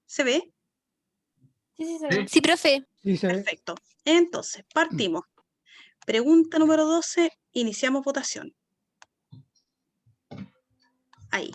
¿Se ve? Sí, sí, se ve. Sí, profe. Sí, se ve. Perfecto. Entonces, partimos. Pregunta número 12, iniciamos votación. Ahí.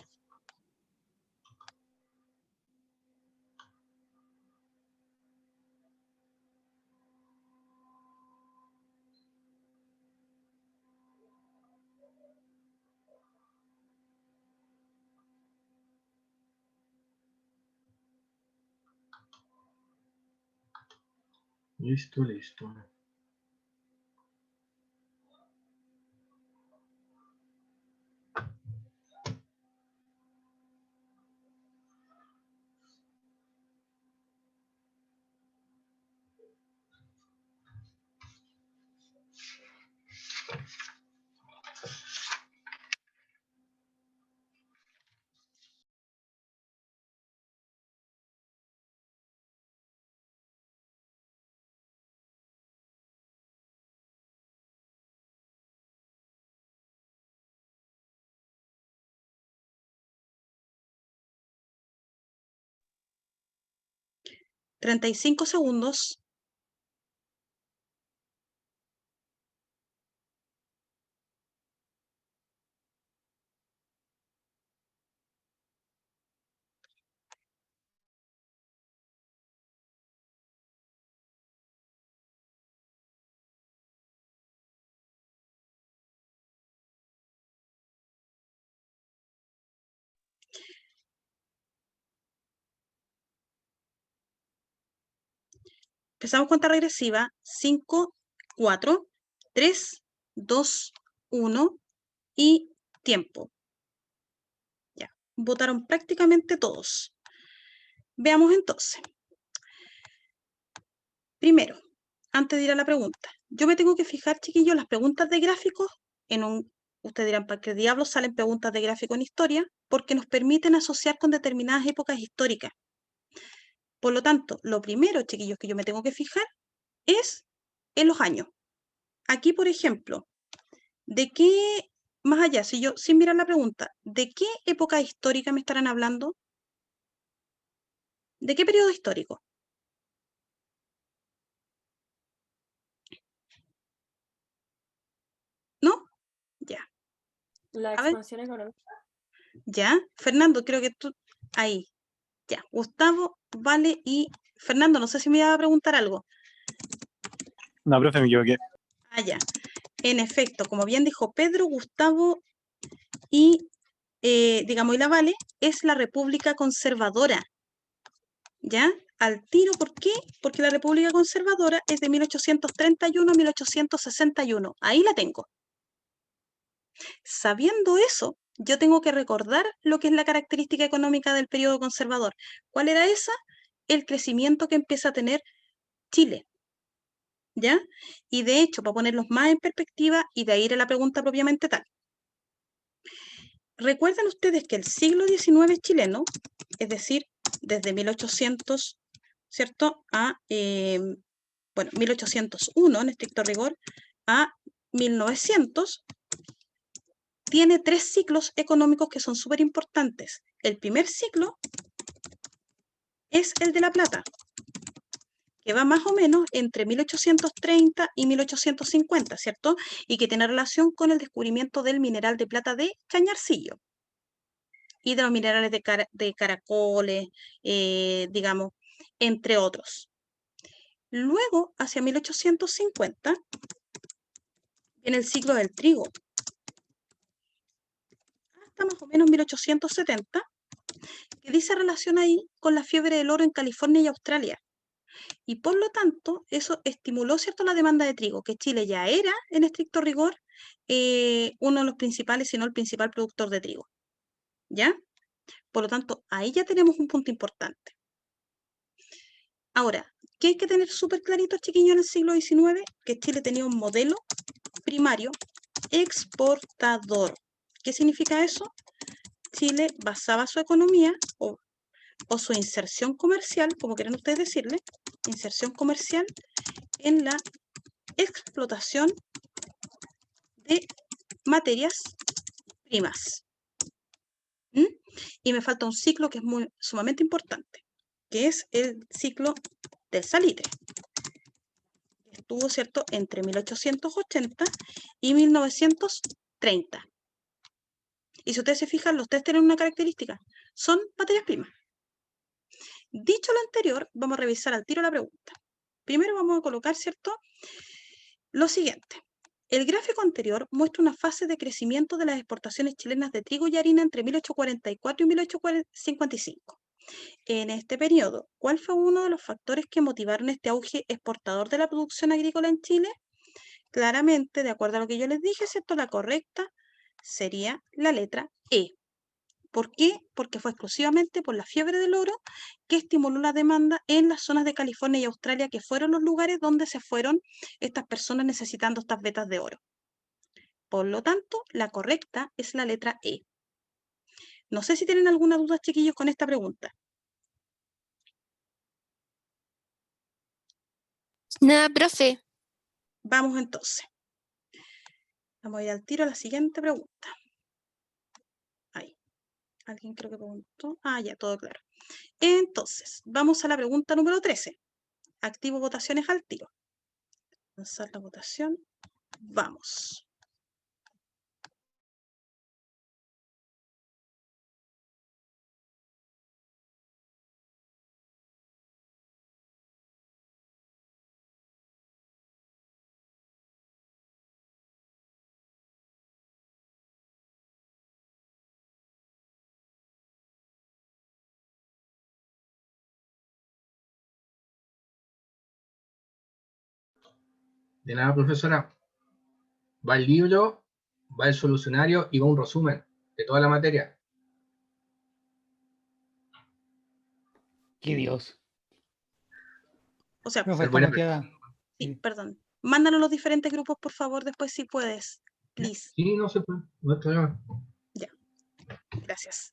Listo, listo. $35. Empezamos cuenta regresiva. 5, 4, 3, 2, 1 y tiempo. Ya, votaron prácticamente todos. Veamos entonces. Primero, antes de ir a la pregunta, yo me tengo que fijar, chiquillos, las preguntas de gráficos ustedes dirán, ¿para qué diablos salen preguntas de gráfico en historia? Porque nos permiten asociar con determinadas épocas históricas. Por lo tanto, lo primero, chiquillos, que yo me tengo que fijar es en los años. Aquí, por ejemplo, ¿de qué, más allá, sin mirar la pregunta, ¿de qué época histórica me estarán hablando? ¿De qué periodo histórico? ¿No? Ya. La A ver. expansión económica. Ya. Fernando, creo que tú, ahí. Ya. Gustavo, Vale y Fernando, no sé si me iba a preguntar algo. No, profe, me equivoqué. Ah, ya. En efecto, como bien dijo Pedro, Gustavo y, digamos, y la Vale, es la República Conservadora. ¿Ya? Al tiro, ¿por qué? Porque la República Conservadora es de 1831 a 1861. Ahí la tengo. Sabiendo eso, yo tengo que recordar lo que es la característica económica del periodo conservador. ¿Cuál era esa? El crecimiento que empieza a tener Chile. ¿Ya? Y de hecho, para ponerlos más en perspectiva y de ahí ir a la pregunta propiamente tal. Recuerden ustedes que el siglo XIX chileno, es decir, desde 1800, ¿cierto? A, 1801 en estricto rigor, a 1900, tiene 3 ciclos económicos que son súper importantes. El primer ciclo es el de la plata, que va más o menos entre 1830 y 1850, ¿cierto? Y que tiene relación con el descubrimiento del mineral de plata de Cañarcillo y de los minerales de caracoles, digamos, entre otros. Luego, hacia 1850, viene el ciclo del trigo, hasta más o menos 1870, que dice relación ahí con la fiebre del oro en California y Australia. Y por lo tanto, eso estimuló, ¿cierto?, la demanda de trigo, que Chile ya era, en estricto rigor, uno de los principales, si no el principal productor de trigo. ¿Ya? Por lo tanto, ahí ya tenemos un punto importante. Ahora, ¿qué hay que tener súper clarito, chiquillos, en el siglo XIX? Que Chile tenía un modelo primario exportador. ¿Qué significa eso? Chile basaba su economía o su inserción comercial, como quieran ustedes decirle, inserción comercial en la explotación de materias primas. ¿Mm? Y me falta un ciclo que es sumamente importante, que es el ciclo del salitre. Estuvo, ¿cierto?, entre 1880 y 1930. Y si ustedes se fijan, los tres tienen una característica. Son materias primas. Dicho lo anterior, vamos a revisar al tiro la pregunta. Primero vamos a colocar, ¿cierto?, lo siguiente. El gráfico anterior muestra una fase de crecimiento de las exportaciones chilenas de trigo y harina entre 1844 y 1855. En este periodo, ¿cuál fue uno de los factores que motivaron este auge exportador de la producción agrícola en Chile? Claramente, de acuerdo a lo que yo les dije, ¿cierto?, la correcta sería la letra E. ¿Por qué? Porque fue exclusivamente por la fiebre del oro que estimuló la demanda en las zonas de California y Australia, que fueron los lugares donde se fueron estas personas necesitando estas vetas de oro. Por lo tanto, la correcta es la letra E. No sé si tienen alguna duda, chiquillos, con esta pregunta. Nada, profe. Vamos entonces. Vamos a ir al tiro a la siguiente pregunta. Ahí. Alguien creo que preguntó. Ah, ya, todo claro. Entonces, vamos a la pregunta número 13. Activo votaciones al tiro. Lanzar la votación. Vamos. De nada, profesora. Va el libro, va el solucionario y va un resumen de toda la materia. ¡Qué Dios! O sea, Profe, Ser esta buena no queda. sí, Sí. perdón. Mándanos los diferentes grupos, por favor, después si puedes. Please. Sí, no se puede, no hay problema. Ya. Gracias.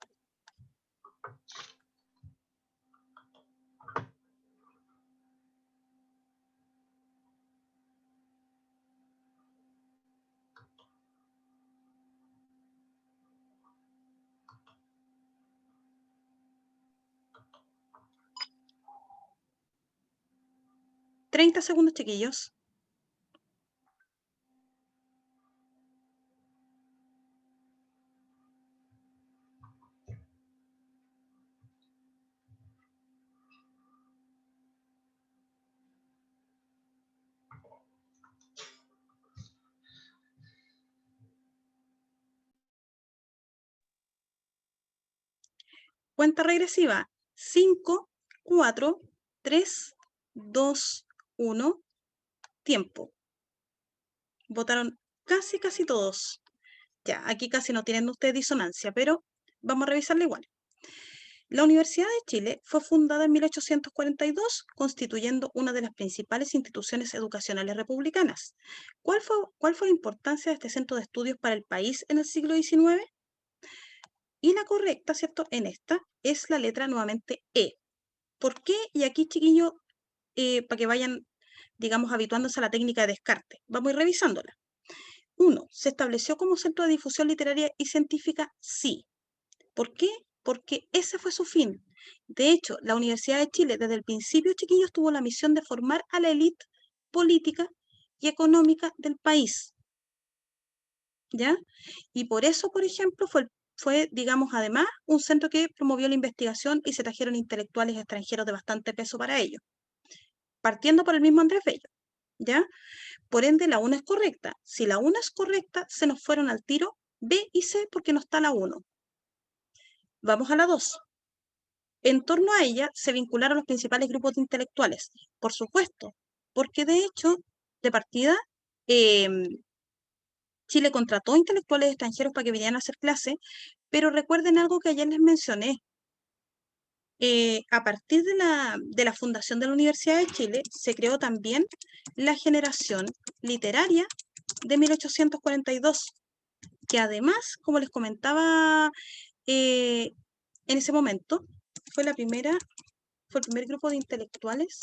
$30 segundos, chiquillos. Cuenta regresiva. 5, 4, 3, 2, 1. Tiempo. Votaron casi todos. Ya, aquí casi no tienen ustedes disonancia, pero vamos a revisarla igual. La Universidad de Chile fue fundada en 1842, constituyendo una de las principales instituciones educacionales republicanas. ¿Cuál fue la importancia de este centro de estudios para el país en el siglo XIX? Y la correcta, ¿cierto?, en esta es la letra nuevamente E. ¿Por qué? Y aquí, chiquillos, para que vayan, digamos, habituándose a la técnica de descarte. Vamos a ir revisándola. 1. ¿Se estableció como centro de difusión literaria y científica? Sí. ¿Por qué? Porque ese fue su fin. De hecho, la Universidad de Chile desde el principio, chiquillos, tuvo la misión de formar a la élite política y económica del país. ¿Ya? Y por eso, por ejemplo, fue, digamos, además, un centro que promovió la investigación y se trajeron intelectuales extranjeros de bastante peso para ello. Partiendo por el mismo Andrés Bello. ¿Ya? Por ende, la 1 es correcta. Si la 1 es correcta, se nos fueron al tiro B y C porque no está la 1. Vamos a la 2. En torno a ella se vincularon los principales grupos de intelectuales, por supuesto, porque de hecho, de partida, Chile contrató intelectuales extranjeros para que vinieran a hacer clase, pero recuerden algo que ayer les mencioné. A partir de la fundación de la Universidad de Chile, se creó también la generación literaria de 1842, que además, como les comentaba en ese momento, fue el primer grupo de intelectuales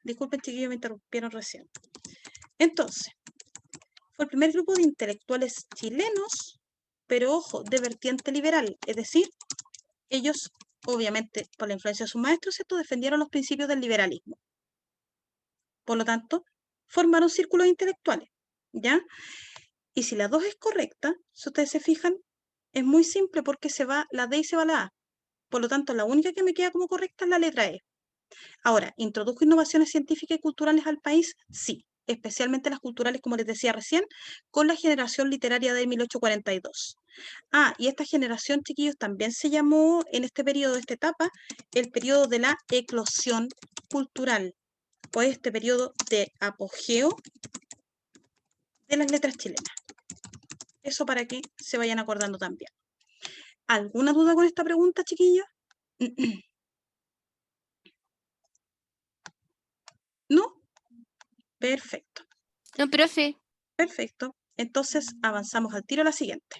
Disculpen, chiquillos, me interrumpieron recién. Entonces, fue el primer grupo de intelectuales chilenos, pero ojo, de vertiente liberal, es decir, ellos, obviamente, por la influencia de sus maestros, ¿cierto?, defendieron los principios del liberalismo. Por lo tanto, formaron círculos intelectuales, ¿ya? Y si la 2 es correcta, si ustedes se fijan, es muy simple porque se va la D y se va la A. Por lo tanto, la única que me queda como correcta es la letra E. Ahora, ¿introdujo innovaciones científicas y culturales al país? Sí, especialmente las culturales, como les decía recién, con la generación literaria de 1842. Ah, y esta generación, chiquillos, también se llamó en este periodo, esta etapa, el periodo de la eclosión cultural, o este periodo de apogeo de las letras chilenas. Eso para que se vayan acordando también. ¿Alguna duda con esta pregunta, chiquillos? ¿No? Perfecto. No, profe. Perfecto. Entonces avanzamos al tiro a la siguiente.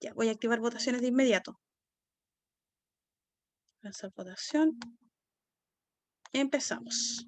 Ya, voy a activar votaciones de inmediato. Lanzar votación. Empezamos.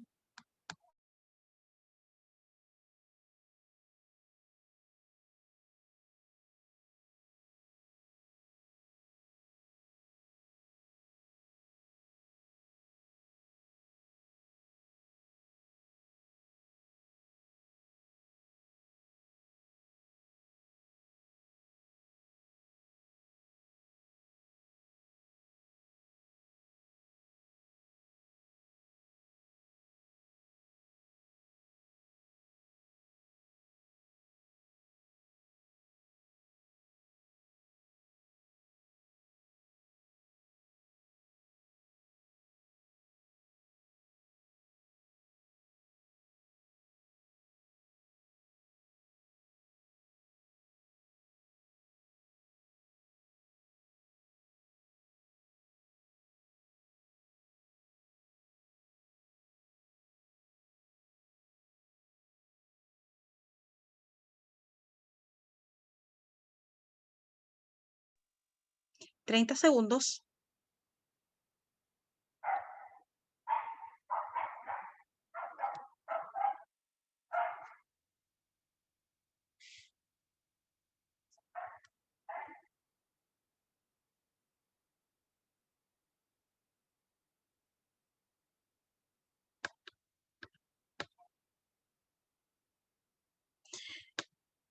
$30 segundos.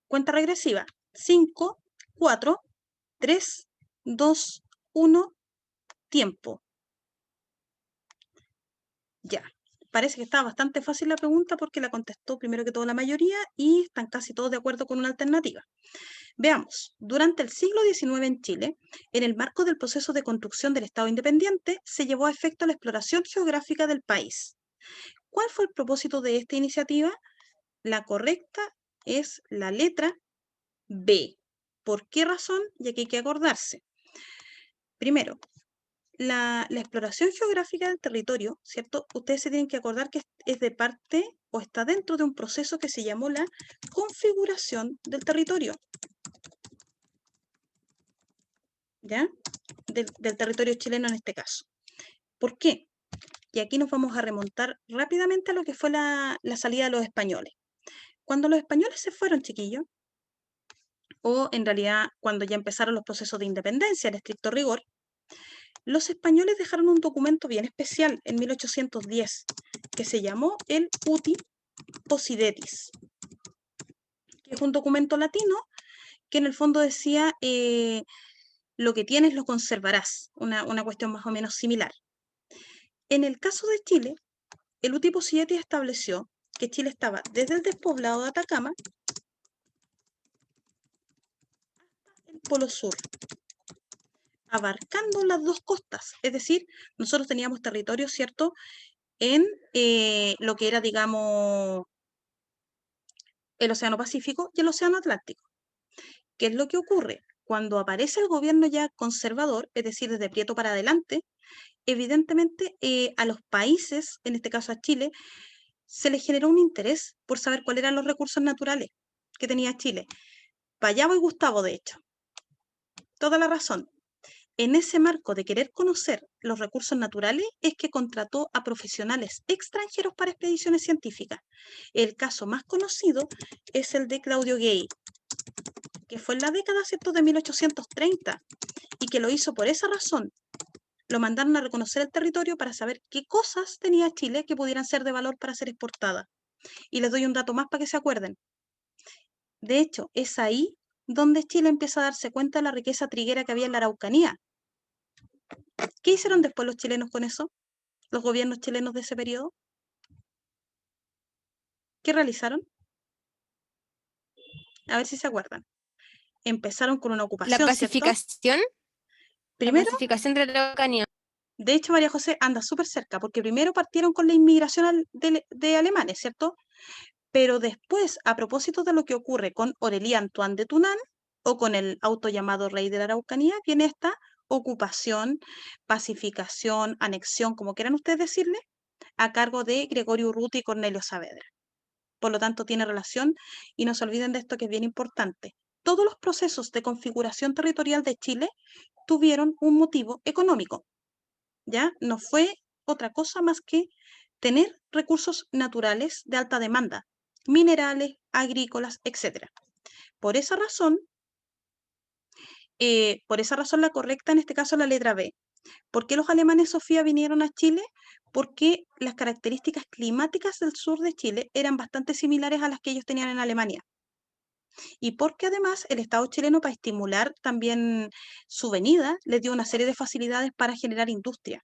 Cuenta regresiva. 5, 4, 3, 2, 1, tiempo. Ya. Parece que está bastante fácil la pregunta porque la contestó primero que todo la mayoría y están casi todos de acuerdo con una alternativa. Veamos, durante el siglo XIX en Chile, en el marco del proceso de construcción del Estado independiente, se llevó a efecto la exploración geográfica del país. ¿Cuál fue el propósito de esta iniciativa? La correcta es la letra B. ¿Por qué razón? Y aquí hay que acordarse. Primero, la exploración geográfica del territorio, ¿cierto? Ustedes se tienen que acordar que es de parte o está dentro de un proceso que se llamó la configuración del territorio. ¿Ya? Del territorio chileno en este caso. ¿Por qué? Y aquí nos vamos a remontar rápidamente a lo que fue la salida de los españoles. Cuando los españoles se fueron, chiquillos, o en realidad cuando ya empezaron los procesos de independencia, en estricto rigor, los españoles dejaron un documento bien especial en 1810, que se llamó el Uti Possidetis, que es un documento latino que en el fondo decía lo que tienes lo conservarás, una cuestión más o menos similar. En el caso de Chile, el Uti Possidetis estableció que Chile estaba desde el despoblado de Atacama hasta el Polo Sur, abarcando las dos costas. Es decir, nosotros teníamos territorio, ¿cierto?, en lo que era, digamos, el Océano Pacífico y el Océano Atlántico. ¿Qué es lo que ocurre? Cuando aparece el gobierno ya conservador, es decir, desde Prieto para adelante, evidentemente a los países, en este caso a Chile, se les generó un interés por saber cuáles eran los recursos naturales que tenía Chile. Para allá voy Gustavo, de hecho. Toda la razón. En ese marco de querer conocer los recursos naturales es que contrató a profesionales extranjeros para expediciones científicas. El caso más conocido es el de Claudio Gay, que fue en la década, ¿cierto?, de 1830, y que lo hizo por esa razón. Lo mandaron a reconocer el territorio para saber qué cosas tenía Chile que pudieran ser de valor para ser exportadas. Y les doy un dato más para que se acuerden. De hecho, es ahí donde Chile empieza a darse cuenta de la riqueza triguera que había en la Araucanía. ¿Qué hicieron después los chilenos con eso? Los gobiernos chilenos de ese periodo. ¿Qué realizaron? A ver si se acuerdan. Empezaron con una La ocupación, ¿cierto? pacificación, la Primero, pacificación de la Araucanía. de hecho, María José anda súper cerca, porque primero partieron con la inmigración de alemanes, ¿cierto? Pero después, a propósito de lo que ocurre con Aurélien Antoine de Tunán, o con el autollamado rey de la Araucanía, viene esta ocupación, pacificación, anexión, como quieran ustedes decirle, a cargo de Gregorio Urrutia y Cornelio Saavedra. Por lo tanto, tiene relación, y no se olviden de esto que es bien importante. Todos los procesos de configuración territorial de Chile tuvieron un motivo económico, ¿ya? No fue otra cosa más que tener recursos naturales de alta demanda, minerales, agrícolas, etc. Por esa razón la correcta en este caso es la letra B. ¿Por qué los alemanes, Sofía, vinieron a Chile? Porque las características climáticas del sur de Chile eran bastante similares a las que ellos tenían en Alemania. Y porque además el Estado chileno, para estimular también su venida, les dio una serie de facilidades para generar industria.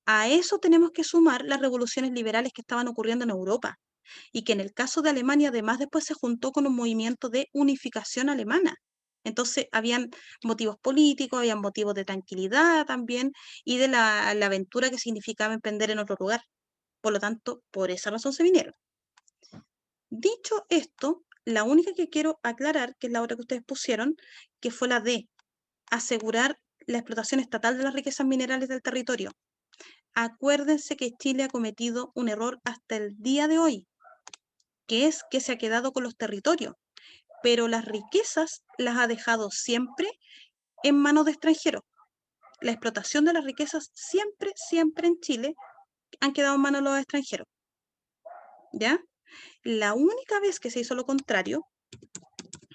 A eso tenemos que sumar las revoluciones liberales que estaban ocurriendo en Europa, y que en el caso de Alemania además después se juntó con un movimiento de unificación alemana. Entonces habían motivos políticos, habían motivos de tranquilidad también, y de la aventura que significaba emprender en otro lugar. Por lo tanto, por esa razón se vinieron. Dicho esto, la única que quiero aclarar, que es la otra que ustedes pusieron, que fue la de asegurar la explotación estatal de las riquezas minerales del territorio. Acuérdense que Chile ha cometido un error hasta el día de hoy, que es que se ha quedado con los territorios, pero las riquezas las ha dejado siempre en manos de extranjeros. La explotación de las riquezas siempre, siempre en Chile han quedado en manos de los extranjeros. ¿Ya? La única vez que se hizo lo contrario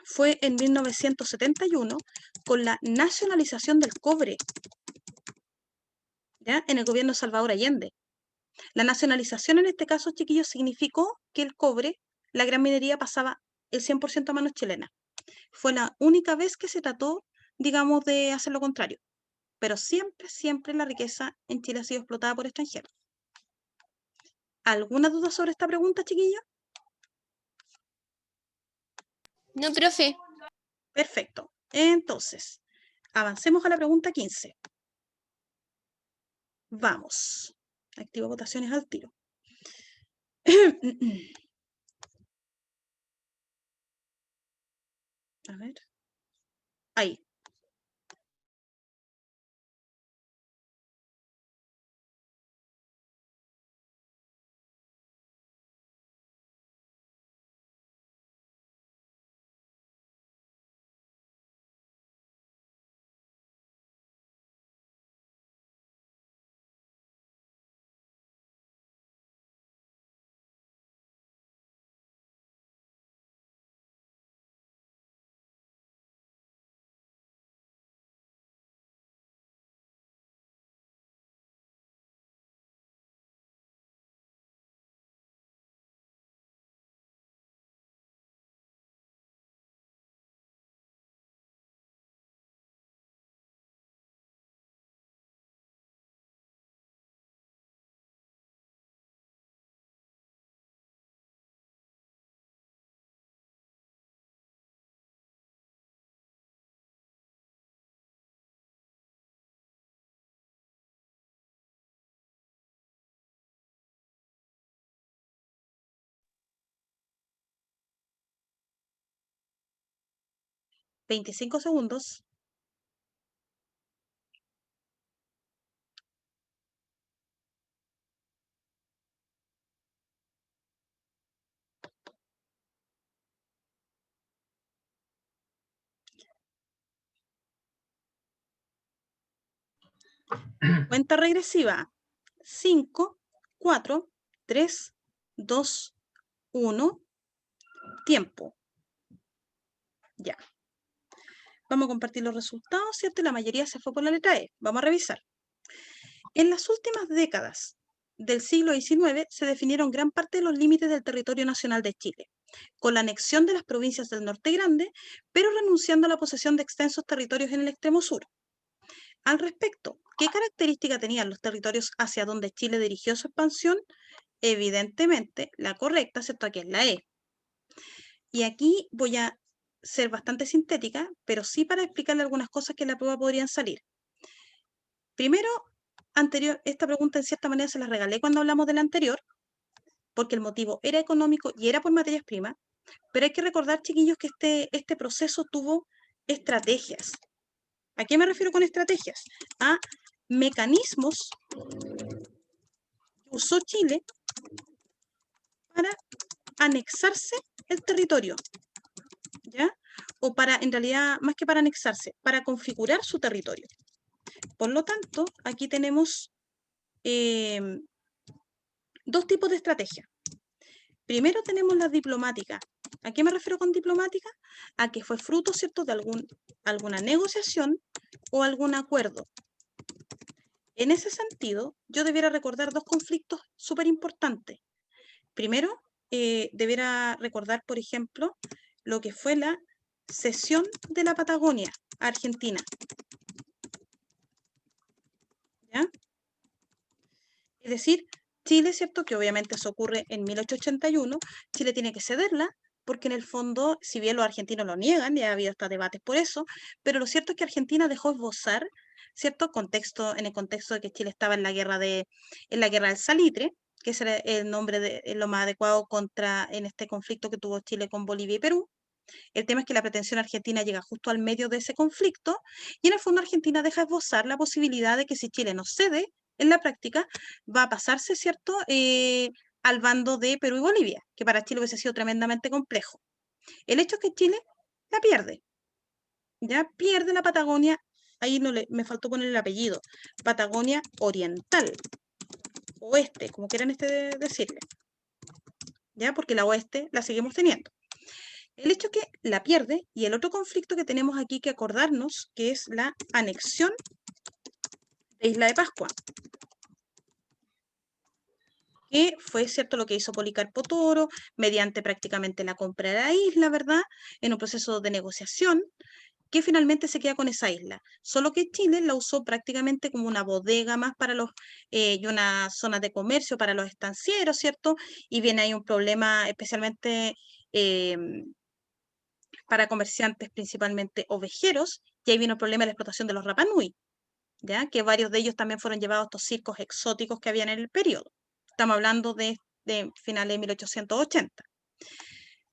fue en 1971 con la nacionalización del cobre, ¿ya? En el gobierno de Salvador Allende. La nacionalización en este caso, chiquillos, significó que el cobre, la gran minería, pasaba el 100% a manos chilenas. Fue la única vez que se trató, digamos, de hacer lo contrario. Pero siempre, siempre la riqueza en Chile ha sido explotada por extranjeros. ¿Alguna duda sobre esta pregunta, chiquillos? No, profe. Perfecto. Entonces, avancemos a la pregunta 15. Vamos. Activo votaciones al tiro. A ver. Ahí. $25. Cuenta regresiva. 5, 4, 3, 2, 1. Tiempo. Ya. Vamos a compartir los resultados, ¿cierto? La mayoría se fue por la letra E. Vamos a revisar. En las últimas décadas del siglo XIX se definieron gran parte de los límites del territorio nacional de Chile, con la anexión de las provincias del Norte Grande, pero renunciando a la posesión de extensos territorios en el extremo sur. Al respecto, ¿qué característica tenían los territorios hacia donde Chile dirigió su expansión? Evidentemente, la correcta, ¿cierto? Aquí es la E. Y aquí voy a ser bastante sintética, pero sí para explicarle algunas cosas que en la prueba podrían salir. Primero, esta pregunta en cierta manera se la regalé cuando hablamos de la anterior, porque el motivo era económico y era por materias primas, pero hay que recordar, chiquillos, que este proceso tuvo estrategias. ¿A qué me refiero con estrategias? A mecanismos que usó Chile para anexarse el territorio, ¿ya? O para, en realidad, más que para anexarse, para configurar su territorio. Por lo tanto, aquí tenemos dos tipos de estrategia. Primero tenemos la diplomática. ¿A qué me refiero con diplomática? A que fue fruto, ¿cierto?, de alguna negociación o algún acuerdo. En ese sentido, yo debiera recordar dos conflictos súper importantes. Primero, debiera recordar, por ejemplo, lo que fue la cesión de la Patagonia a Argentina. ¿Ya? Es decir, Chile, ¿cierto?, que obviamente eso ocurre en 1881, Chile tiene que cederla, porque en el fondo, si bien los argentinos lo niegan, ya ha habido hasta debates por eso, pero lo cierto es que Argentina dejó esbozar, ¿cierto?, en el contexto de que Chile estaba en la guerra del Salitre, que ese era el nombre lo más adecuado en este conflicto que tuvo Chile con Bolivia y Perú. El tema es que la pretensión argentina llega justo al medio de ese conflicto, y en el fondo Argentina deja esbozar la posibilidad de que si Chile no cede, en la práctica, va a pasarse, ¿cierto?, al bando de Perú y Bolivia, que para Chile hubiese sido tremendamente complejo. El hecho es que Chile la pierde. Ya pierde la Patagonia, ahí me faltó poner el apellido, Patagonia Oriental, oeste, como quieran decirle. ¿Ya? Porque la oeste la seguimos teniendo. El hecho es que la pierde, y el otro conflicto que tenemos aquí que acordarnos, que es la anexión de Isla de Pascua, que fue, ¿cierto?, lo que hizo Policarpo Toro, mediante prácticamente la compra de la isla, ¿verdad?, en un proceso de negociación, que finalmente se queda con esa isla. Solo que Chile la usó prácticamente como una bodega más para y una zona de comercio para los estancieros, ¿cierto? Y viene ahí un problema especialmente para comerciantes, principalmente ovejeros, y ahí viene el problema de la explotación de los Rapa Nui, ¿ya? Que varios de ellos también fueron llevados a estos circos exóticos que habían en el periodo. Estamos hablando de finales de 1880.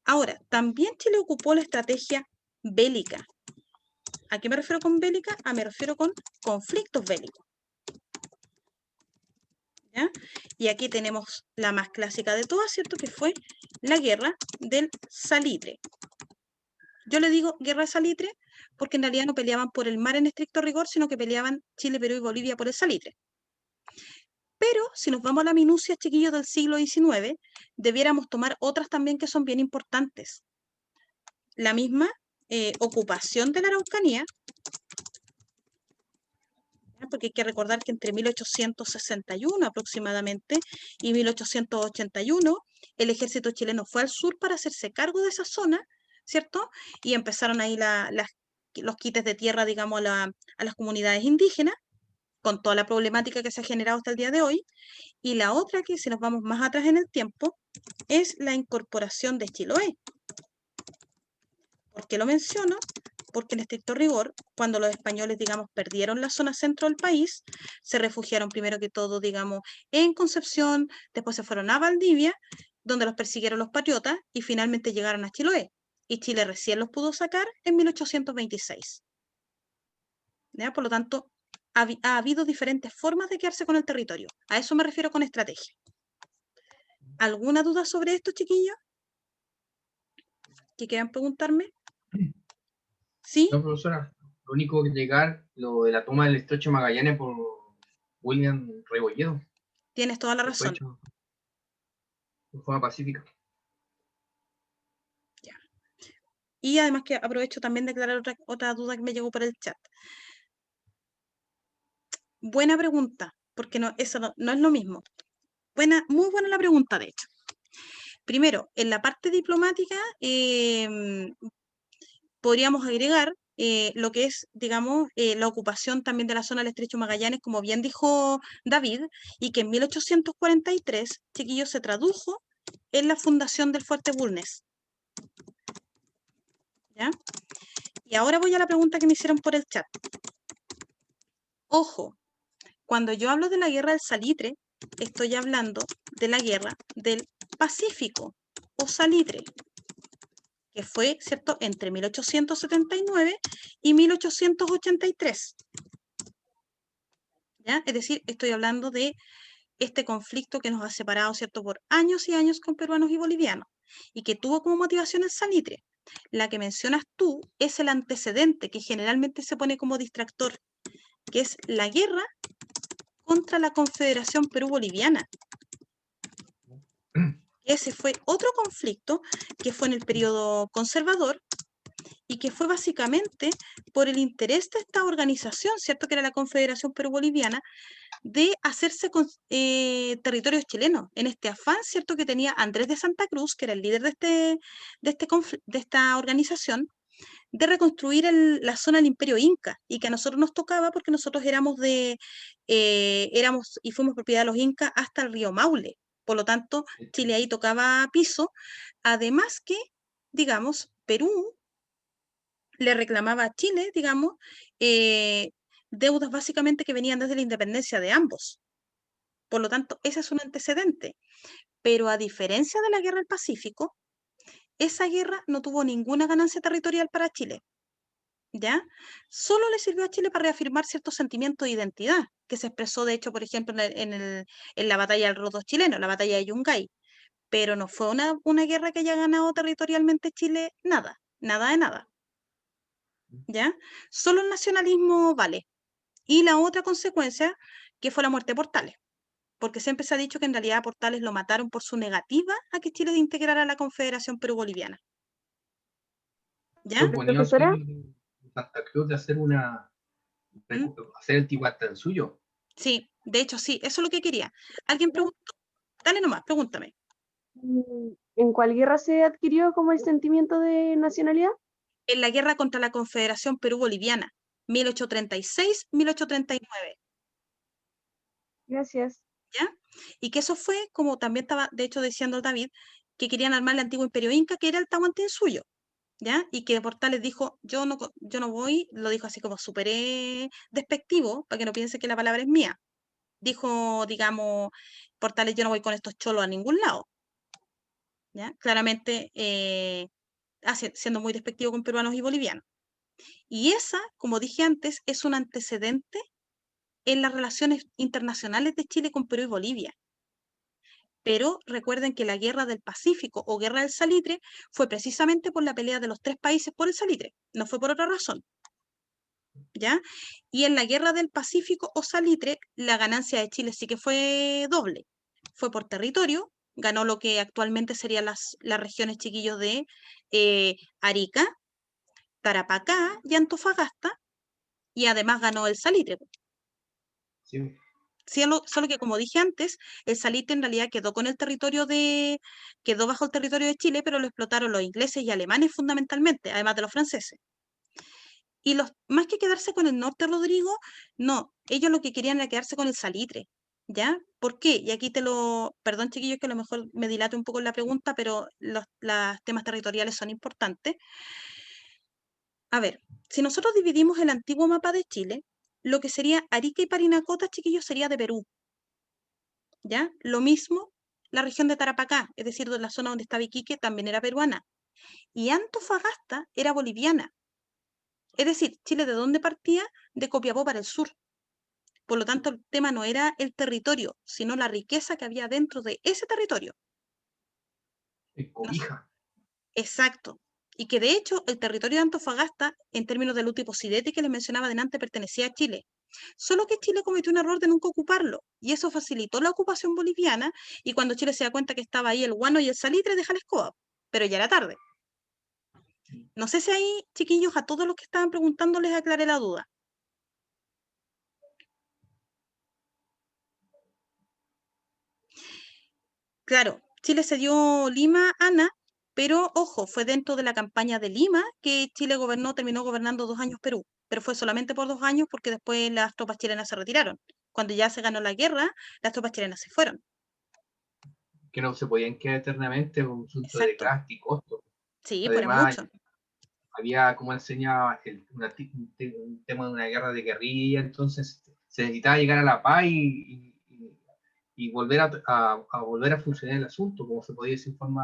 Ahora, también Chile ocupó la estrategia bélica. ¿A qué me refiero con bélica? Me refiero con conflictos bélicos. ¿Ya? Y aquí tenemos la más clásica de todas, ¿cierto?, que fue la guerra del Salitre. Yo le digo guerra de Salitre porque en realidad no peleaban por el mar en estricto rigor, sino que peleaban Chile, Perú y Bolivia por el Salitre. Pero si nos vamos a la minucia, chiquillos, del siglo XIX, debiéramos tomar otras también que son bien importantes. La misma ocupación de la Araucanía, porque hay que recordar que entre 1861 aproximadamente y 1881 el ejército chileno fue al sur para hacerse cargo de esa zona, ¿cierto? Y empezaron ahí los quites de tierra, digamos, a las comunidades indígenas, con toda la problemática que se ha generado hasta el día de hoy. Y la otra, que si nos vamos más atrás en el tiempo, es la incorporación de Chiloé. ¿Por qué lo menciono? Porque en estricto rigor, cuando los españoles, digamos, perdieron la zona centro del país, se refugiaron primero que todo, digamos, en Concepción, después se fueron a Valdivia, donde los persiguieron los patriotas, y finalmente llegaron a Chiloé. Y Chile recién los pudo sacar en 1826. ¿Ya? Por lo tanto, ha habido diferentes formas de quedarse con el territorio. A eso me refiero con estrategia. ¿Alguna duda sobre esto, chiquillos? ¿Que quieran preguntarme? ¿Sí? No, profesora, lo único que llegar, lo de la toma del estrecho de Magallanes por William Rebolledo. Tienes toda la Que fue razón. hecho de forma pacífica. Y además que aprovecho también de aclarar otra duda que me llegó por el chat. Buena pregunta, porque eso no es lo mismo. Muy buena la pregunta, de hecho. Primero, en la parte diplomática podríamos agregar lo que es, digamos, la ocupación también de la zona del Estrecho Magallanes, como bien dijo David, y que en 1843, chiquillos, se tradujo en la fundación del Fuerte Bulnes. ¿Ya? Y ahora voy a la pregunta que me hicieron por el chat. Ojo, cuando yo hablo de la guerra del salitre, estoy hablando de la guerra del Pacífico o salitre, que fue, ¿cierto?, entre 1879 y 1883. ¿Ya? Es decir, estoy hablando de este conflicto que nos ha separado, ¿cierto?, por años y años con peruanos y bolivianos, y que tuvo como motivación el salitre. La que mencionas tú es el antecedente que generalmente se pone como distractor, que es la guerra contra la Confederación Perú-Boliviana. Ese fue otro conflicto que fue en el periodo conservador y que fue básicamente por el interés de esta organización, ¿cierto?, que era la Confederación Perú-Boliviana, de hacerse con territorios chilenos, en este afán, ¿cierto?, que tenía Andrés de Santa Cruz, que era el líder de esta organización, de reconstruir la zona del Imperio Inca, y que a nosotros nos tocaba porque nosotros éramos y fuimos propiedad de los incas hasta el río Maule. Por lo tanto, Chile ahí tocaba piso. Además que, digamos, Perú le reclamaba a Chile, digamos, deudas básicamente que venían desde la independencia de ambos. Por lo tanto, ese es un antecedente. Pero a diferencia de la Guerra del Pacífico, esa guerra no tuvo ninguna ganancia territorial para Chile, ¿ya? Solo le sirvió a Chile para reafirmar cierto sentimiento de identidad, que se expresó, de hecho, por ejemplo, en la batalla del Rodo chileno, la batalla de Yungay. Pero no fue una guerra que haya ganado territorialmente Chile, nada, nada de nada, ¿ya? Solo el nacionalismo vale. Y la otra consecuencia, que fue la muerte de Portales, porque siempre se ha dicho que en realidad a Portales lo mataron por su negativa a que Chile se integrara a la Confederación Perú-Boliviana. ¿Ya? Proponía Profesora. Santa Cruz de hacer hacer el Tihuantinsuyo. Sí, de hecho sí, eso es lo que quería. ¿Alguien preguntó? Dale nomás, pregúntame. ¿En cuál guerra se adquirió como el sentimiento de nacionalidad? En la guerra contra la Confederación Perú-Boliviana, 1836-1839. Gracias. ¿Ya? Y que eso fue, como también estaba, de hecho, diciendo David, que querían armar el antiguo imperio inca, que era el Tahuantinsuyo, ¿ya? Y que Portales dijo, yo no voy, lo dijo así como súper despectivo, para que no piense que la palabra es mía. Dijo, digamos, Portales, yo no voy con estos cholos a ningún lado, ¿ya? Claramente, siendo muy despectivo con peruanos y bolivianos. Y esa, como dije antes, es un antecedente en las relaciones internacionales de Chile con Perú y Bolivia. Pero recuerden que la guerra del Pacífico o guerra del salitre fue precisamente por la pelea de los tres países por el salitre, no fue por otra razón. ¿Ya? Y en la guerra del Pacífico o salitre, la ganancia de Chile sí que fue doble. Fue por territorio, ganó lo que actualmente serían las regiones, chiquillos, de Arica, Tarapacá y Antofagasta, y además ganó el salitre. Sí. Solo que, como dije antes, el salitre en realidad quedó bajo el territorio de Chile, pero lo explotaron los ingleses y alemanes fundamentalmente, además de los franceses. Y más que quedarse con el norte, Rodrigo, no, ellos lo que querían era quedarse con el salitre, ¿ya? ¿Por qué? Y aquí perdón, chiquillos, que a lo mejor me dilate un poco en la pregunta, pero los temas territoriales son importantes. A ver, si nosotros dividimos el antiguo mapa de Chile, lo que sería Arica y Parinacota, chiquillos, sería de Perú, ¿ya? Lo mismo la región de Tarapacá, es decir, la zona donde estaba Iquique, también era peruana. Y Antofagasta era boliviana. Es decir, Chile, ¿de dónde partía? De Copiapó para el sur. Por lo tanto, el tema no era el territorio, sino la riqueza que había dentro de ese territorio. Cobija. Exacto. Y que de hecho el territorio de Antofagasta, en términos del Utipo Sidete que les mencionaba delante, pertenecía a Chile. Solo que Chile cometió un error de nunca ocuparlo, y eso facilitó la ocupación boliviana, y cuando Chile se da cuenta que estaba ahí el guano y el salitre, deja la escoba, pero ya era tarde. No sé si ahí, chiquillos, a todos los que estaban preguntando les aclaré la duda. Claro, Chile cedió Lima, Ana, pero ojo, fue dentro de la campaña de Lima que Chile terminó gobernando 2 años Perú, pero fue solamente por 2 años porque después las tropas chilenas se retiraron. Cuando ya se ganó la guerra, las tropas chilenas se fueron. Que no se podían quedar eternamente por un asunto de Exacto. gasto y costo. Sí, pues era Además, mucho. había, como enseñaba, un tema de una guerra de guerrilla, entonces se necesitaba llegar a la paz y volver volver a funcionar el asunto, como se podía decir con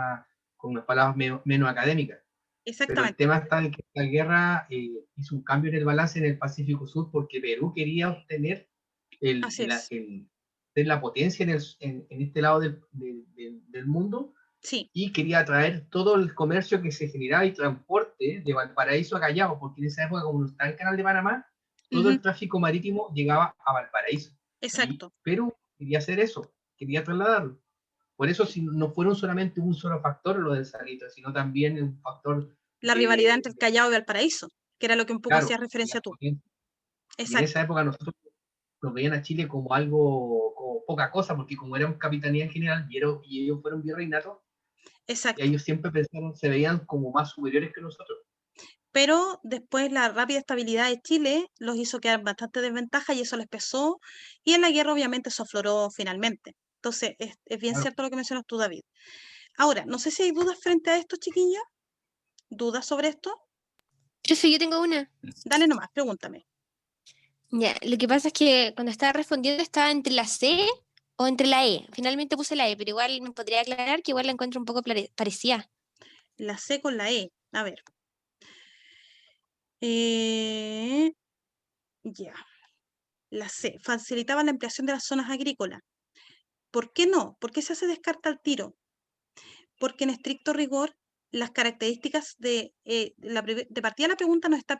unas palabras menos académicas. Pero el Exactamente. tema está en que esta guerra hizo un cambio en el balance en el Pacífico Sur porque Perú quería obtener Así es. ser la potencia en este lado del mundo Sí. y quería atraer todo el comercio que se generaba y transporte de Valparaíso a Callao, porque en esa época, como no está el canal de Panamá, todo Ujú, el tráfico marítimo llegaba a Valparaíso. Y exacto. Perú quería hacer eso, quería trasladarlo. Por eso si no fueron solamente un solo factor lo del Salitre, sino también un factor La rivalidad entre el de Callao y Valparaíso, que era lo que un poco claro, hacía referencia tú. y en esa Exacto. época nosotros nos veían a Chile como algo, como poca cosa, porque como éramos capitanía en general y ellos fueron virreinatos, y Exacto. ellos siempre pensaron, se veían como más superiores que nosotros. Pero después la rápida estabilidad de Chile los hizo quedar en bastante desventaja y eso les pesó, y en la guerra obviamente eso afloró finalmente. Entonces, es bien Claro. cierto lo que mencionas tú, David. Ahora, no sé si hay dudas frente a esto, chiquillos. ¿Dudas sobre esto? Profe, yo tengo una. Dale nomás, pregúntame. Ya, lo que pasa es que cuando estaba respondiendo estaba entre la C o entre la E. Finalmente puse la E, pero igual me podría aclarar que igual la encuentro un poco parecida. La C con la E. A ver. Eh, ya. La C. Facilitaba la ampliación de las zonas agrícolas. ¿Por qué no? ¿Por qué se hace descarta al tiro? Porque en estricto rigor las características de partida la pregunta nos está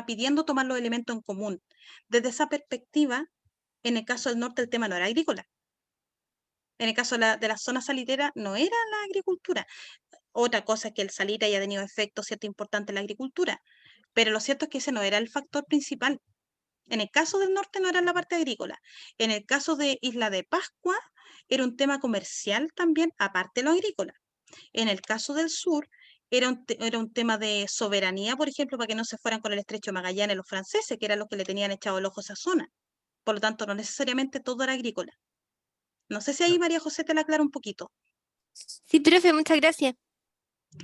pidiendo tomar los elementos en común. Desde esa perspectiva, en el caso del norte el tema no era agrícola. En el caso de la zona salitera no era la agricultura. Otra cosa es que el salitre haya tenido efecto cierto importante en la agricultura, pero lo cierto es que ese no era el factor principal. En el caso del norte no era la parte agrícola. En el caso de Isla de Pascua era un tema comercial también, aparte de lo agrícola. En el caso del sur, era un tema de soberanía, por ejemplo, para que no se fueran con el estrecho de Magallanes los franceses, que eran los que le tenían echado el ojo a esa zona. Por lo tanto, no necesariamente todo era agrícola. No sé si ahí María José te la aclara un poquito. Sí, profe, muchas gracias.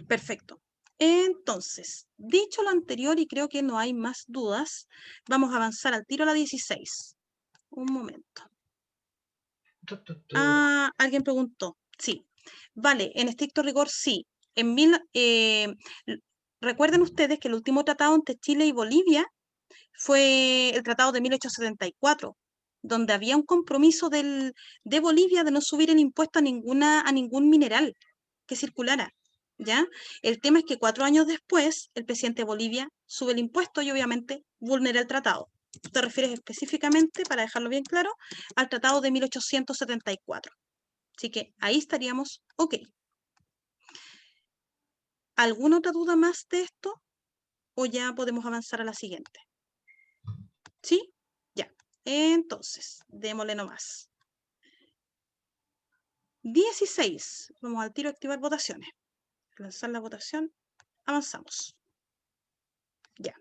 Perfecto. Entonces, dicho lo anterior, y creo que no hay más dudas, vamos a avanzar al tiro a la 16. Un momento. Ah, alguien preguntó. Sí. Vale, en estricto rigor, sí. Recuerden ustedes que el último tratado entre Chile y Bolivia fue el tratado de 1874, donde había un compromiso de Bolivia de no subir el impuesto a ningún mineral que circulara. ¿Ya? El tema es que 4 años después, el presidente de Bolivia sube el impuesto y obviamente vulnera el tratado. Tú te refieres específicamente, para dejarlo bien claro, al tratado de 1874. Así que ahí estaríamos ok. ¿Alguna otra duda más de esto? ¿O ya podemos avanzar a la siguiente? ¿Sí? Ya. Entonces, démosle nomás. 16. Vamos al tiro a activar votaciones. Lanzar la votación. Avanzamos. Ya.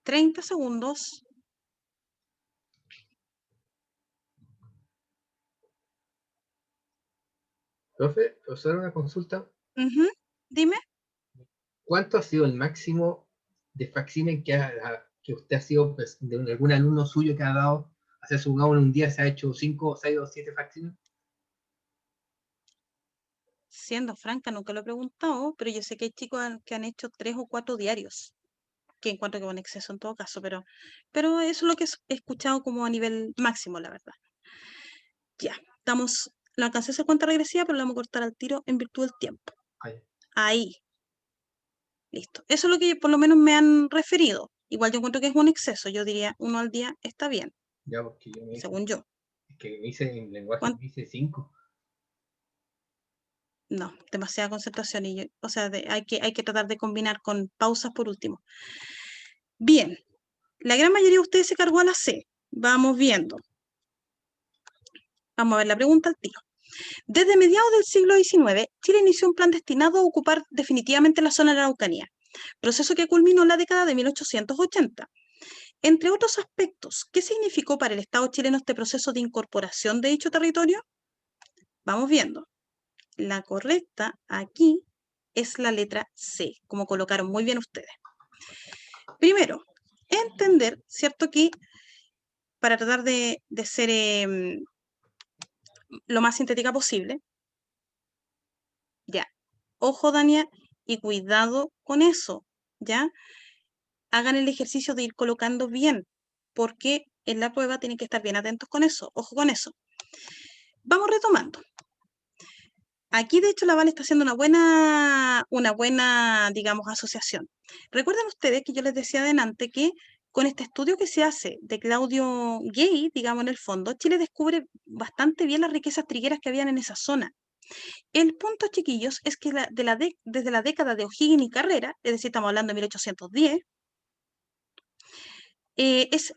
30 segundos. Profe, hacer una consulta. Ujú, dime. ¿Cuánto ha sido el máximo de facsímil que usted ha sido, pues, de algún alumno suyo que ha dado, hacer su en un día se ha hecho 5, 6 o 7 facsímiles? Siendo franca, nunca lo he preguntado, pero yo sé que hay chicos que han hecho 3 o 4 diarios, que encuentro que es un exceso en todo caso, pero eso es lo que he escuchado como a nivel máximo, la verdad. Ya, la alcancé a hacer cuenta regresiva, pero la vamos a cortar al tiro en virtud del tiempo. Ay, Ahí, listo. Eso es lo que por lo menos me han referido. Igual yo encuentro que es un exceso, yo diría 1 al día está bien, ya, porque yo me hice, según yo. es que me hice en lenguaje, ¿Cuán- me hice 5. No, demasiada concentración y o sea, hay que tratar de combinar con pausas por último. Bien, la gran mayoría de ustedes se cargó a la C. Vamos viendo. Vamos a ver la pregunta al tiro. Desde mediados del siglo XIX, Chile inició un plan destinado a ocupar definitivamente la zona de la Araucanía, proceso que culminó en la década de 1880. Entre otros aspectos, ¿qué significó para el Estado chileno este proceso de incorporación de dicho territorio? Vamos viendo. La correcta aquí es la letra C, como colocaron muy bien ustedes. Primero, entender, ¿cierto? Que para tratar de ser lo más sintética posible, ya, ojo, Dania, y cuidado con eso, ¿ya? Hagan el ejercicio de ir colocando bien, porque en la prueba tienen que estar bien atentos con eso, ojo con eso. Vamos retomando. Aquí, de hecho, la Vale está haciendo una buena, digamos, asociación. Recuerden ustedes que yo les decía adelante que con este estudio que se hace de Claudio Gay, digamos, en el fondo, Chile descubre bastante bien las riquezas trigueras que habían en esa zona. El punto, chiquillos, es que desde la década de O'Higgins y Carrera, es decir, estamos hablando de 1810,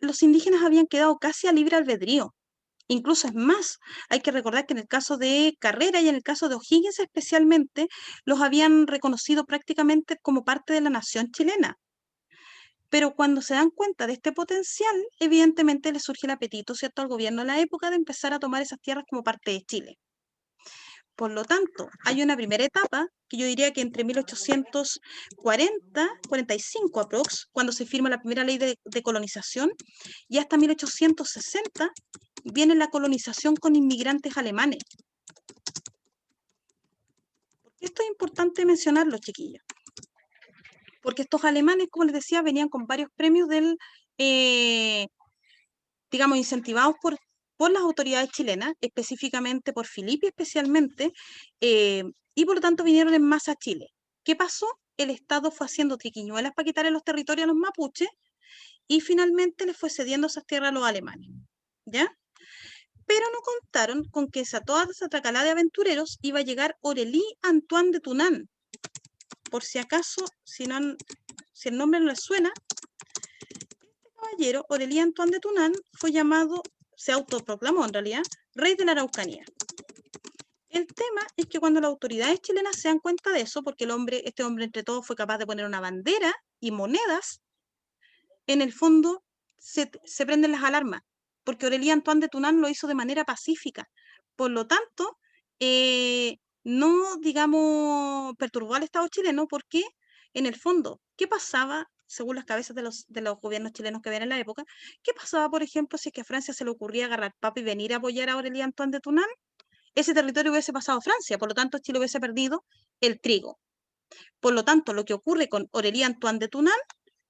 los indígenas habían quedado casi a libre albedrío. Incluso es más, hay que recordar que en el caso de Carrera y en el caso de O'Higgins especialmente, los habían reconocido prácticamente como parte de la nación chilena. Pero cuando se dan cuenta de este potencial, evidentemente les surge el apetito, ¿cierto?, al gobierno de la época de empezar a tomar esas tierras como parte de Chile. Por lo tanto, hay una primera etapa que yo diría que entre 1840, 45 aprox, cuando se firma la primera ley de colonización, y hasta 1860 viene la colonización con inmigrantes alemanes. Esto es importante mencionarlo, chiquillos, porque estos alemanes, como les decía, venían con varios premios digamos, incentivados por las autoridades chilenas, específicamente por Filipe especialmente, y por lo tanto vinieron en masa a Chile. ¿Qué pasó? El Estado fue haciendo triquiñuelas para quitarle los territorios a los mapuches y finalmente les fue cediendo esas tierras a los alemanes, ¿ya? Pero no contaron con que toda esa tracalada de aventureros iba a llegar Aurélie Antoine de Tunán. Por si acaso, si el nombre no les suena, este caballero, Aurélie Antoine de Tunán, fue llamado, se autoproclamó en realidad, rey de la Araucanía. El tema es que cuando las autoridades chilenas se dan cuenta de eso, porque este hombre entre todos fue capaz de poner una bandera y monedas, en el fondo se prenden las alarmas, porque Aurélie Antoine de Tunán lo hizo de manera pacífica. Por lo tanto, no, digamos, perturbó al Estado chileno, porque en el fondo, ¿qué pasaba, según las cabezas de los gobiernos chilenos que habían en la época? ¿Qué pasaba, por ejemplo, si es que a Francia se le ocurría agarrar papa y venir a apoyar a Aurélie Antoine de Tunán? Ese territorio hubiese pasado a Francia, por lo tanto Chile hubiese perdido el trigo. Por lo tanto, lo que ocurre con Aurélie Antoine de Tunán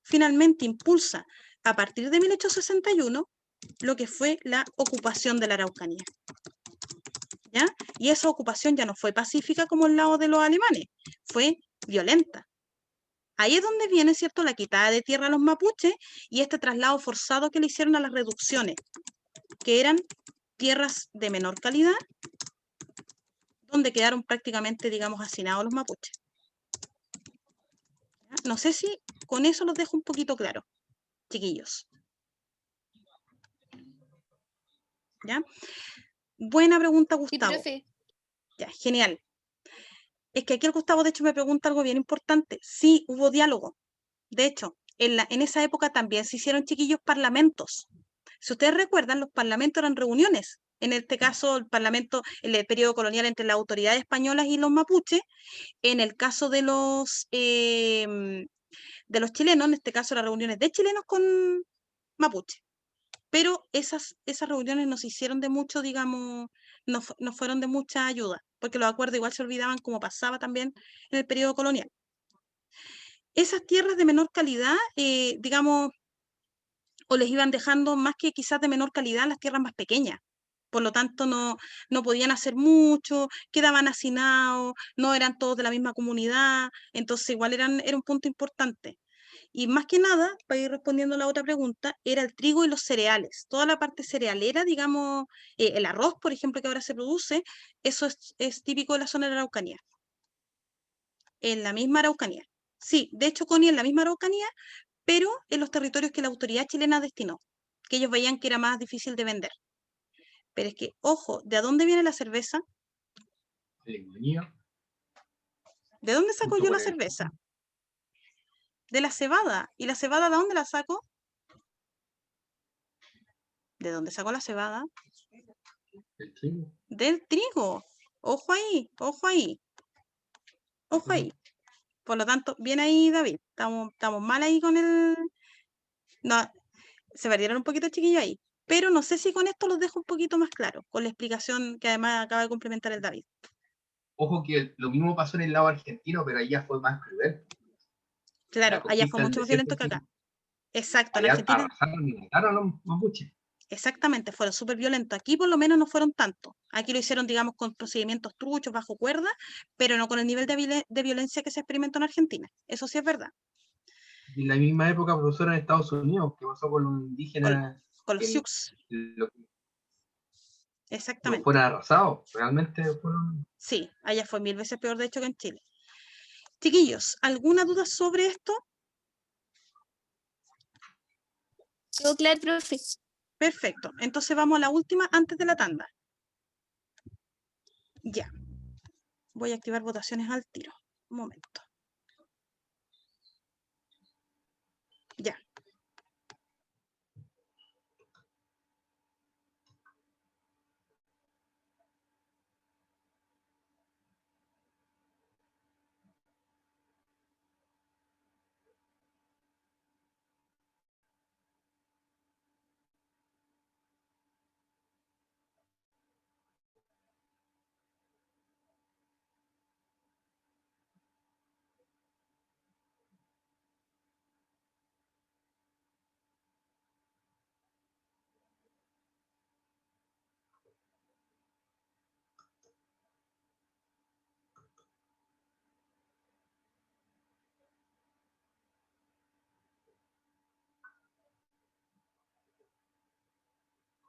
finalmente impulsa a partir de 1861 lo que fue la ocupación de la Araucanía, ¿ya? Y esa ocupación ya no fue pacífica como el lado de los alemanes, fue violenta. Ahí es donde viene, ¿cierto?, la quitada de tierra a los mapuches y este traslado forzado que le hicieron a las reducciones, que eran tierras de menor calidad, donde quedaron prácticamente, digamos, hacinados los mapuches. ¿Ya? No sé si con eso los dejo un poquito claro, chiquillos. ¿Ya? Buena pregunta, Sí, Gustavo. profe. Ya, genial. Es que aquí el Gustavo, de hecho, me pregunta algo bien importante. Sí, hubo diálogo. De hecho, en esa época también se hicieron, chiquillos, parlamentos. Si ustedes recuerdan, los parlamentos eran reuniones. En este caso, el parlamento, en el periodo colonial entre las autoridades españolas y los mapuches. En el caso de los chilenos, en este caso, las reuniones de chilenos con mapuche. Pero esas reuniones no se hicieron de mucho, digamos, no fueron de mucha ayuda, porque los acuerdos igual se olvidaban, como pasaba también en el periodo colonial. Esas tierras de menor calidad, digamos, o les iban dejando más que quizás de menor calidad las tierras más pequeñas. Por lo tanto, no podían hacer mucho, quedaban hacinados, no eran todos de la misma comunidad, entonces igual era un punto importante. Y más que nada, para ir respondiendo a la otra pregunta, era el trigo y los cereales. Toda la parte cerealera, digamos, el arroz, por ejemplo, que ahora se produce, eso es típico de la zona de la Araucanía. En la misma Araucanía. Sí, de hecho, Connie, en la misma Araucanía, pero en los territorios que la autoridad chilena destinó, que ellos veían que era más difícil de vender. Pero es que, ojo, ¿de dónde viene la cerveza? ¿De dónde saco yo la cerveza? De la cebada. ¿Y la cebada de dónde la saco? ¿De dónde saco la cebada? El trigo. Del trigo. Ojo ahí, ojo ahí. Ojo ahí. Por lo tanto, bien ahí, David. Estamos mal ahí con el... No, se perdieron un poquito, chiquillos, ahí. Pero no sé si con esto los dejo un poquito más claro, con la explicación que además acaba de complementar el David. Ojo que lo mismo pasó en el lado argentino, pero allá fue más cruel. Claro, La allá fue conquista del mucho más desierto violento que acá. chileno. Exacto, en Allá Argentina, arrasaron y mataron a los mapuches. exactamente, fueron súper violentos. Aquí por lo menos no fueron tanto. Aquí lo hicieron, digamos, con procedimientos truchos, bajo cuerda, pero no con el nivel de violencia que se experimentó en Argentina. Eso sí es verdad. Y en la misma época, profesor, en Estados Unidos, ¿qué pasó con los Con, indígenas? con los Que Sioux, no exactamente. fueron arrasados, realmente fueron... Sí, allá fue 1000 veces peor, de hecho, que en Chile. Chiquillos, ¿alguna duda sobre esto? ¿Todo claro, profe? Perfecto. Entonces vamos a la última antes de la tanda. Ya. Voy a activar votaciones al tiro. Un momento. Ya.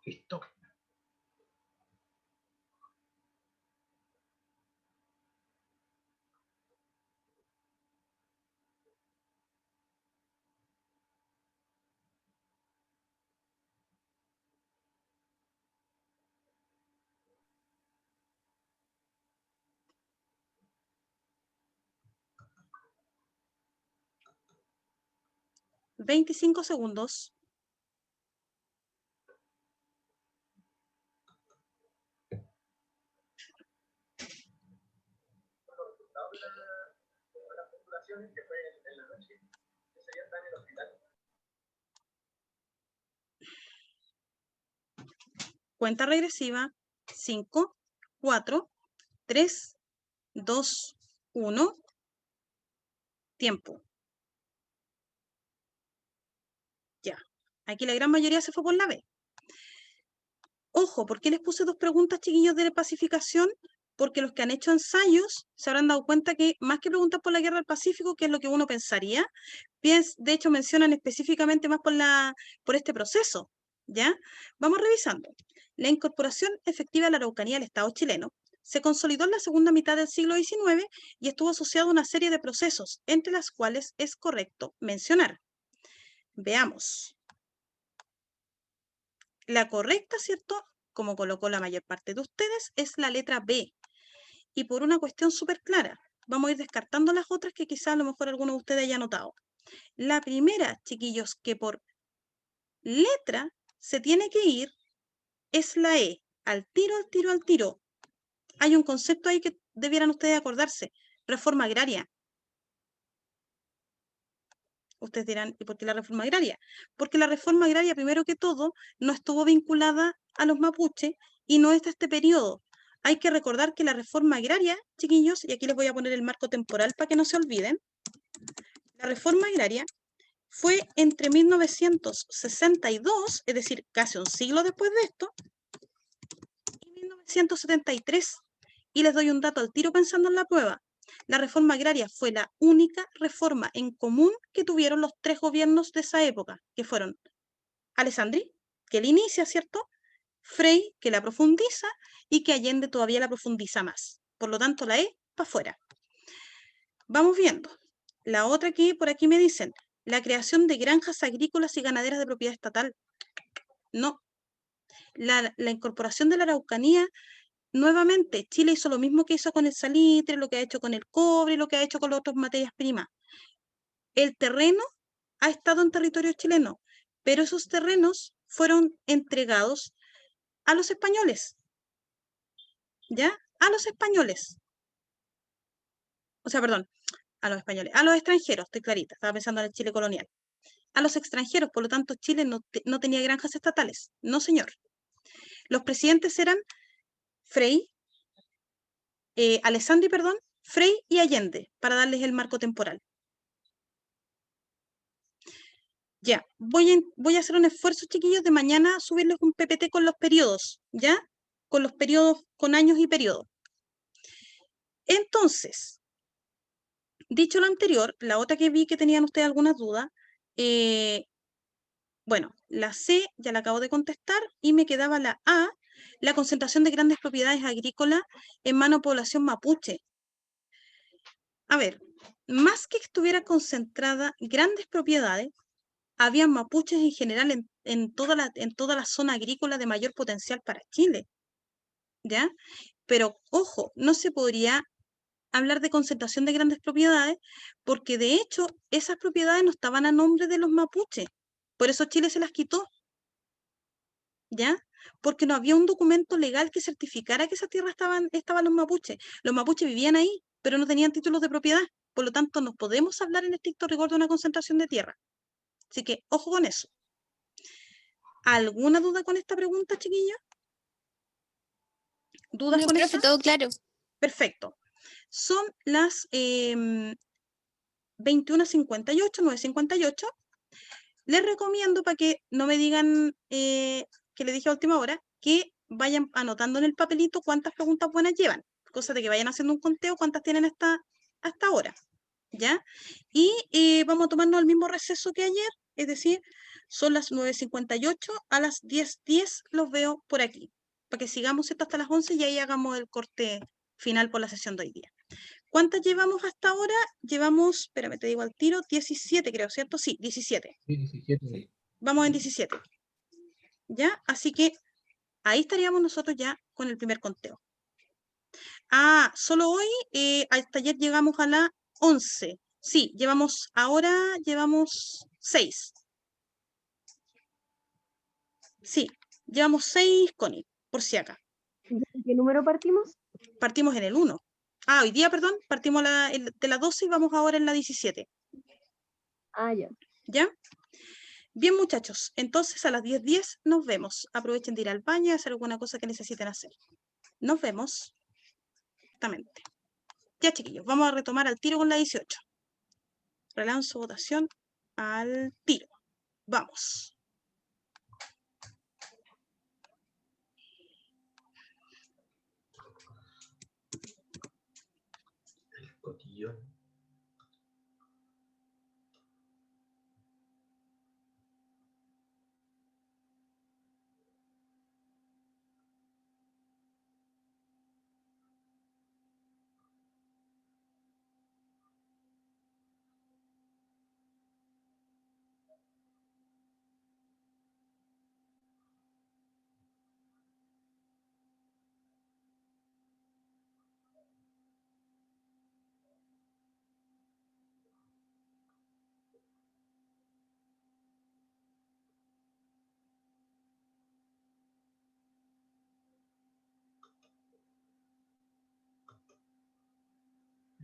Listo. $25. Cuenta regresiva. 5, 4, 3, 2, 1. Tiempo. Ya. Aquí la gran mayoría se fue por la B. Ojo, ¿por qué les puse dos preguntas, chiquillos, de pacificación? Porque los que han hecho ensayos se habrán dado cuenta que más que preguntar por la guerra del Pacífico, que es lo que uno pensaría, de hecho mencionan específicamente más por este proceso, ¿ya? Vamos revisando. La incorporación efectiva a la Araucanía del Estado chileno Se consolidó en la segunda mitad del siglo XIX y estuvo asociado a una serie de procesos, entre las cuales es correcto mencionar. Veamos. La correcta, ¿cierto? Como colocó la mayor parte de ustedes, es la letra B. Y por una cuestión súper clara, vamos a ir descartando las otras que quizás a lo mejor alguno de ustedes haya notado. La primera, chiquillos, que por letra se tiene que ir es la E. Al tiro, al tiro, al tiro. Hay un concepto ahí que debieran ustedes acordarse. Reforma agraria. Ustedes dirán, ¿y por qué la reforma agraria? Porque la reforma agraria, primero que todo, no estuvo vinculada a los mapuches y no es de este periodo. Hay que recordar que la reforma agraria, chiquillos, y aquí les voy a poner el marco temporal para que no se olviden, la reforma agraria fue entre 1962, es decir, casi un siglo después de esto, y 1973. Y les doy un dato al tiro pensando en la prueba. La reforma agraria fue la única reforma en común que tuvieron los 3 gobiernos de esa época, que fueron Alessandri, que la inicia, ¿cierto? Frei, que la profundiza, y que Allende todavía la profundiza más. Por lo tanto, la E para afuera. Vamos viendo. La otra que por aquí me dicen, la creación de granjas agrícolas y ganaderas de propiedad estatal. No. La incorporación de la Araucanía, nuevamente, Chile hizo lo mismo que hizo con el salitre, lo que ha hecho con el cobre, lo que ha hecho con las otras materias primas. El terreno ha estado en territorio chileno, pero esos terrenos fueron entregados a los españoles. ¿Ya? A los españoles. O sea, perdón, a los españoles, a los extranjeros, estoy clarita, estaba pensando en el Chile colonial. A los extranjeros, por lo tanto, Chile no tenía granjas estatales. No, señor. Los presidentes eran Frei, Alessandri, perdón, Frei y Allende, para darles el marco temporal. Ya, voy a hacer un esfuerzo, chiquillos, de mañana subirles un PPT con los periodos, ¿ya? Con los periodos, con años y periodos. Entonces, dicho lo anterior, la otra que vi que tenían ustedes algunas dudas, bueno, la C ya la acabo de contestar y me quedaba la A, la concentración de grandes propiedades agrícolas en mano de población mapuche. A ver, más que estuviera concentrada grandes propiedades, había mapuches en general en toda la zona agrícola de mayor potencial para Chile, ¿ya? Pero, ojo, no se podría hablar de concentración de grandes propiedades porque, de hecho, esas propiedades no estaban a nombre de los mapuches. Por eso Chile se las quitó, ¿ya? Porque no había un documento legal que certificara que esa tierra estaban los mapuches. Los mapuches vivían ahí, pero no tenían títulos de propiedad. Por lo tanto, no podemos hablar en estricto rigor de una concentración de tierra. Así que, ojo con eso. ¿Alguna duda con esta pregunta, chiquillos? ¿Dudas No, con profe, esta? todo claro. Perfecto. Son las 21:58, 9:58. Les recomiendo, para que no me digan que le dije a última hora, que vayan anotando en el papelito cuántas preguntas buenas llevan. Cosa de que vayan haciendo un conteo cuántas tienen hasta ahora. ¿Ya? Y vamos a tomarnos el mismo receso que ayer, es decir, son las 9:58, a las 10:10 los veo por aquí, para que sigamos esto hasta las 11 y ahí hagamos el corte final por la sesión de hoy día. ¿Cuántas llevamos hasta ahora? Llevamos, espérame, te digo al tiro, 17 creo, ¿cierto? Sí, 17. Sí, 17, sí. Vamos en 17. ¿Ya? Así que ahí estaríamos nosotros ya con el primer conteo. Ah, solo hoy, hasta ayer llegamos a la 11. Sí, ahora llevamos 6. Sí, llevamos 6, Connie, por si acá. ¿En qué número partimos? Partimos en el 1. Ah, hoy día, perdón, partimos de la 12 y vamos ahora en la 17. Ah, ya. ¿Ya? Bien, muchachos, entonces a las 10:10 nos vemos. Aprovechen de ir al baño y hacer alguna cosa que necesiten hacer. Nos vemos. Exactamente. Ya, chiquillos, vamos a retomar al tiro con la 18. Relanzo votación al tiro. Vamos. Cotillón.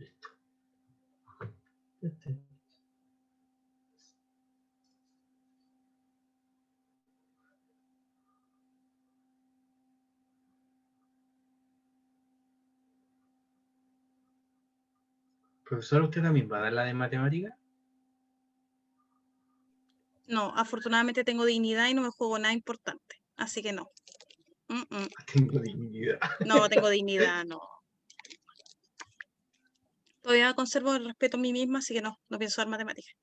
Listo. Profesor, ¿usted también va a dar la de matemática? No, afortunadamente tengo dignidad y no me juego nada importante. Así que no. Tengo dignidad. No tengo dignidad, no. Todavía conservo el respeto a mí misma, así que no pienso dar matemáticas.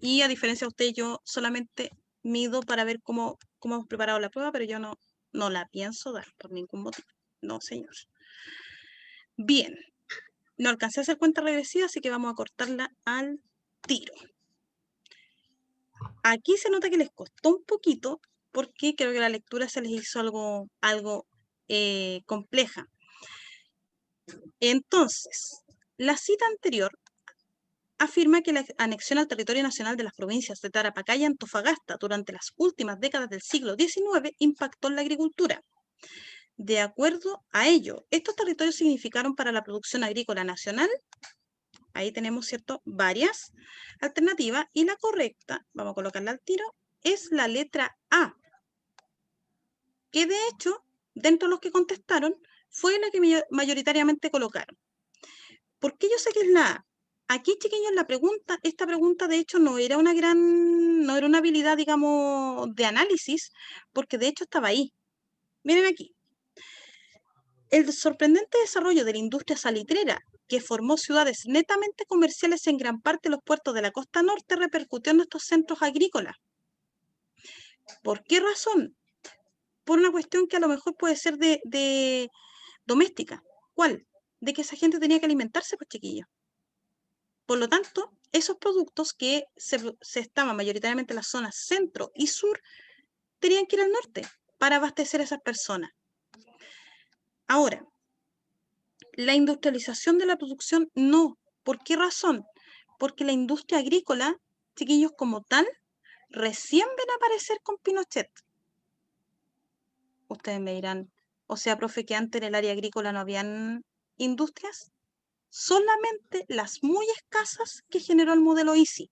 Y a diferencia de usted, yo solamente mido para ver cómo hemos preparado la prueba, pero yo no la pienso dar por ningún motivo. No, señor. Bien. No alcancé a hacer cuenta regresiva, así que vamos a cortarla al tiro. Aquí se nota que les costó un poquito, porque creo que la lectura se les hizo algo compleja. Entonces, la cita anterior afirma que la anexión al territorio nacional de las provincias de Tarapacá y Antofagasta durante las últimas décadas del siglo XIX impactó en la agricultura. De acuerdo a ello, estos territorios significaron para la producción agrícola nacional, ahí tenemos, ¿cierto?, varias alternativas, y la correcta, vamos a colocarla al tiro, es la letra A, que de hecho, dentro de los que contestaron, fue la que mayoritariamente colocaron. ¿Por qué yo sé que es la A? Aquí, chiquillos, esta pregunta de hecho no era una habilidad, digamos, de análisis, porque de hecho estaba ahí. Miren aquí. El sorprendente desarrollo de la industria salitrera, que formó ciudades netamente comerciales en gran parte de los puertos de la costa norte, repercutió en estos centros agrícolas. ¿Por qué razón? Por una cuestión que a lo mejor puede ser de doméstica. ¿Cuál? De que esa gente tenía que alimentarse, pues, chiquillos. Por lo tanto, esos productos que se estaban mayoritariamente en las zonas centro y sur, tenían que ir al norte para abastecer a esas personas. Ahora, la industrialización de la producción, no. ¿Por qué razón? Porque la industria agrícola, chiquillos, como tal, recién ven a aparecer con Pinochet. Ustedes me dirán, o sea, profe, que antes en el área agrícola no habían industrias. Solamente las muy escasas que generó el modelo Easy.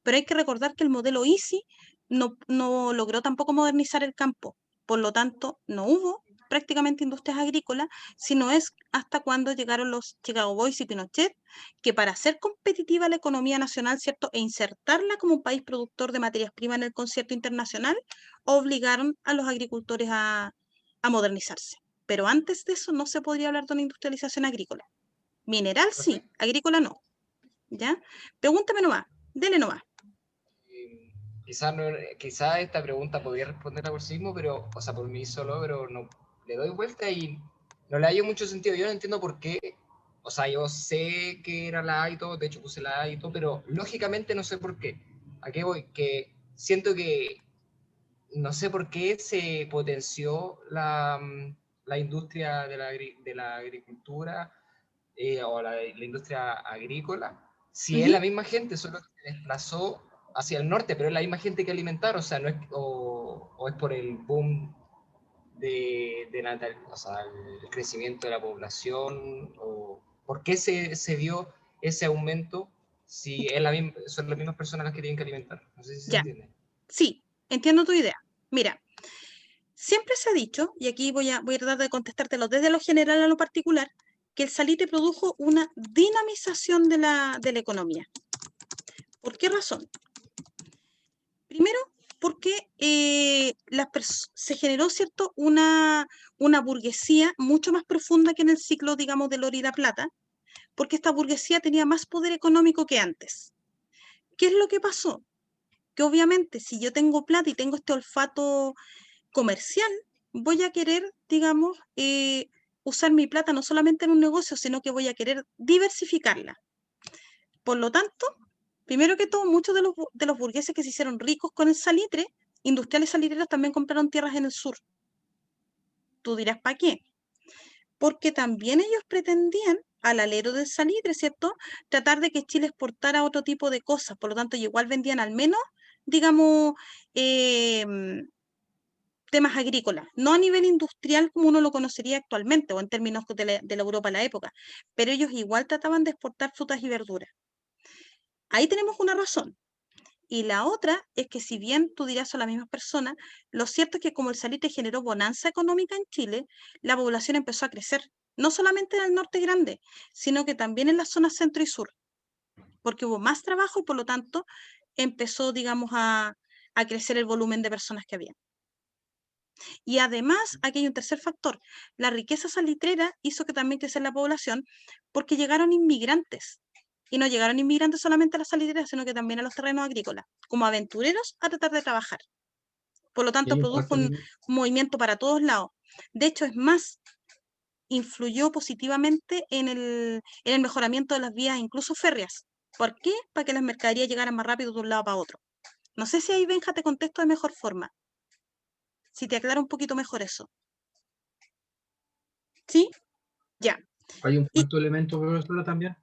Pero hay que recordar que el modelo Easy no logró tampoco modernizar el campo. Por lo tanto, no hubo prácticamente industrias agrícolas, sino es hasta cuando llegaron los Chicago Boys y Pinochet, que para hacer competitiva la economía nacional, ¿cierto?, e insertarla como un país productor de materias primas en el concierto internacional, obligaron a los agricultores a modernizarse. Pero antes de eso no se podría hablar de una industrialización agrícola. Mineral sí, agrícola no. ¿Ya? Pregúntame nomás, dele nomás. Quizá esta pregunta podría responderla por sí mismo, pero, o sea, por mí solo, pero no le doy vuelta y no le hallo mucho sentido. Yo no entiendo por qué, o sea, yo sé que era la A y todo, de hecho puse la A y todo, pero lógicamente no sé por qué. ¿A qué voy? Que siento que no sé por qué se potenció la industria de la agricultura o la industria agrícola, si es la misma gente, solo que se desplazó hacia el norte, pero es la misma gente que alimentar, o sea, no es, o es por el boom o sea, el crecimiento de la población, o por qué se dio ese aumento si es son las mismas personas las que tienen que alimentar. No sé si se Ya. entiende. Sí, entiendo tu idea. Mira, siempre se ha dicho, y aquí voy a tratar de contestártelo desde lo general a lo particular, que el salitre produjo una dinamización de la economía. ¿Por qué razón? Primero, porque se generó, ¿cierto?, una burguesía mucho más profunda que en el ciclo, digamos, del oro y la plata, porque esta burguesía tenía más poder económico que antes. ¿Qué es lo que pasó? Que obviamente si yo tengo plata y tengo este olfato comercial, voy a querer, digamos, usar mi plata no solamente en un negocio, sino que voy a querer diversificarla. Por lo tanto, primero que todo, muchos de los burgueses que se hicieron ricos con el salitre, industriales salitreros, también compraron tierras en el sur. Tú dirás, ¿para qué? Porque también ellos pretendían, al alero del salitre, ¿cierto?, tratar de que Chile exportara otro tipo de cosas. Por lo tanto, igual vendían al menos, digamos, temas agrícolas, no a nivel industrial como uno lo conocería actualmente o en términos de la Europa de la época, pero ellos igual trataban de exportar frutas y verduras. Ahí tenemos una razón. Y la otra es que si bien tú dirás son las mismas personas, lo cierto es que como el salitre generó bonanza económica en Chile, la población empezó a crecer, no solamente en el norte grande, sino que también en las zonas centro y sur, porque hubo más trabajo y por lo tanto empezó, digamos, a crecer el volumen de personas que había. Y además, aquí hay un tercer factor, la riqueza salitrera hizo que también creciera la población porque llegaron inmigrantes. Y no llegaron inmigrantes solamente a las salitreras, sino que también a los terrenos agrícolas, como aventureros a tratar de trabajar. Por lo Y tanto, hay un produjo cuarto un elemento, movimiento para todos lados. De hecho, es más, influyó positivamente en el mejoramiento de las vías, incluso férreas. ¿Por qué? Para que las mercaderías llegaran más rápido de un lado para otro. No sé si ahí, Benja, te contesto de mejor forma. Si te aclaro un poquito mejor eso. ¿Sí? Ya. hay un Y, cuarto elemento, profesora, también.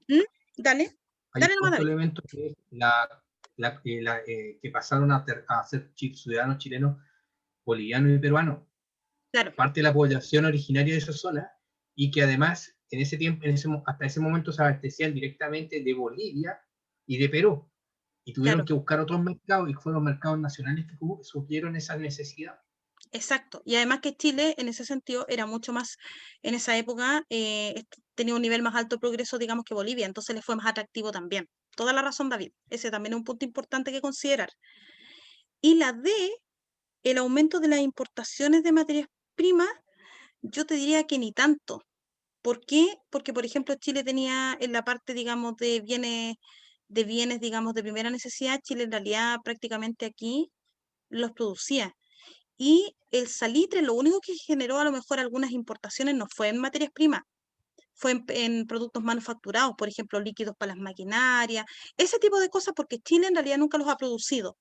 dale, Hay un dale nomás, cuarto David. elemento que es que pasaron a ser ciudadanos chilenos, bolivianos y peruanos, Claro, parte de la población originaria de esa zona, y que además en ese tiempo, hasta ese momento se abastecían directamente de Bolivia y de Perú, y tuvieron claro, que buscar otros mercados, y fueron mercados nacionales que suplieron esa necesidad. exacto. Y además que Chile, en ese sentido, era mucho más, en esa época, tenía un nivel más alto de progreso, digamos, que Bolivia, entonces le fue más atractivo también. Toda la razón, David. Ese también es un punto importante que considerar. Y la D, el aumento de las importaciones de materias primas, yo te diría que ni tanto. ¿Por qué? Porque, por ejemplo, Chile tenía en la parte, digamos, de bienes, digamos, de primera necesidad, Chile en realidad prácticamente aquí los producía. Y el salitre, lo único que generó a lo mejor algunas importaciones no fue en materias primas, fue en productos manufacturados, por ejemplo, líquidos para las maquinarias, ese tipo de cosas, porque Chile en realidad nunca los ha producido,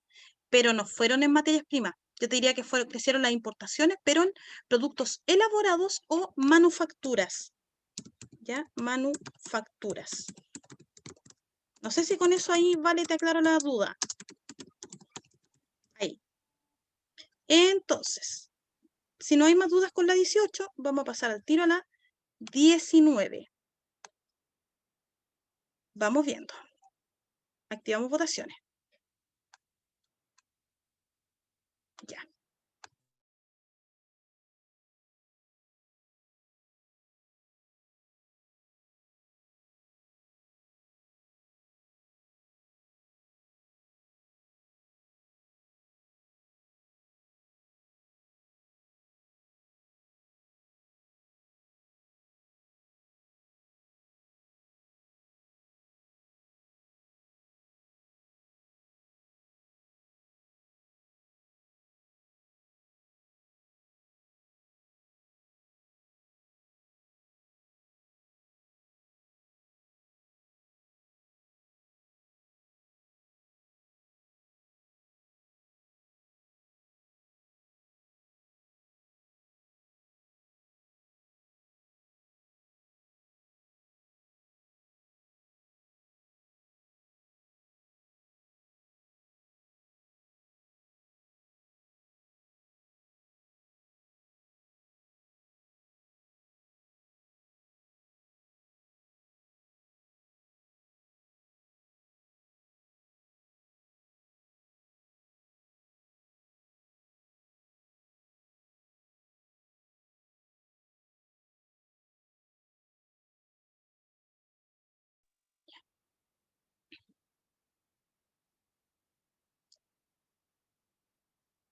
pero no fueron en materias primas. Yo te diría que crecieron las importaciones, pero en productos elaborados o manufacturas. ¿Ya? Manufacturas. No sé si con eso ahí, vale, te aclaro la duda. Ahí. Entonces, si no hay más dudas con la 18, vamos a pasar al tiro a la 19. Vamos viendo. Activamos votaciones. Ya.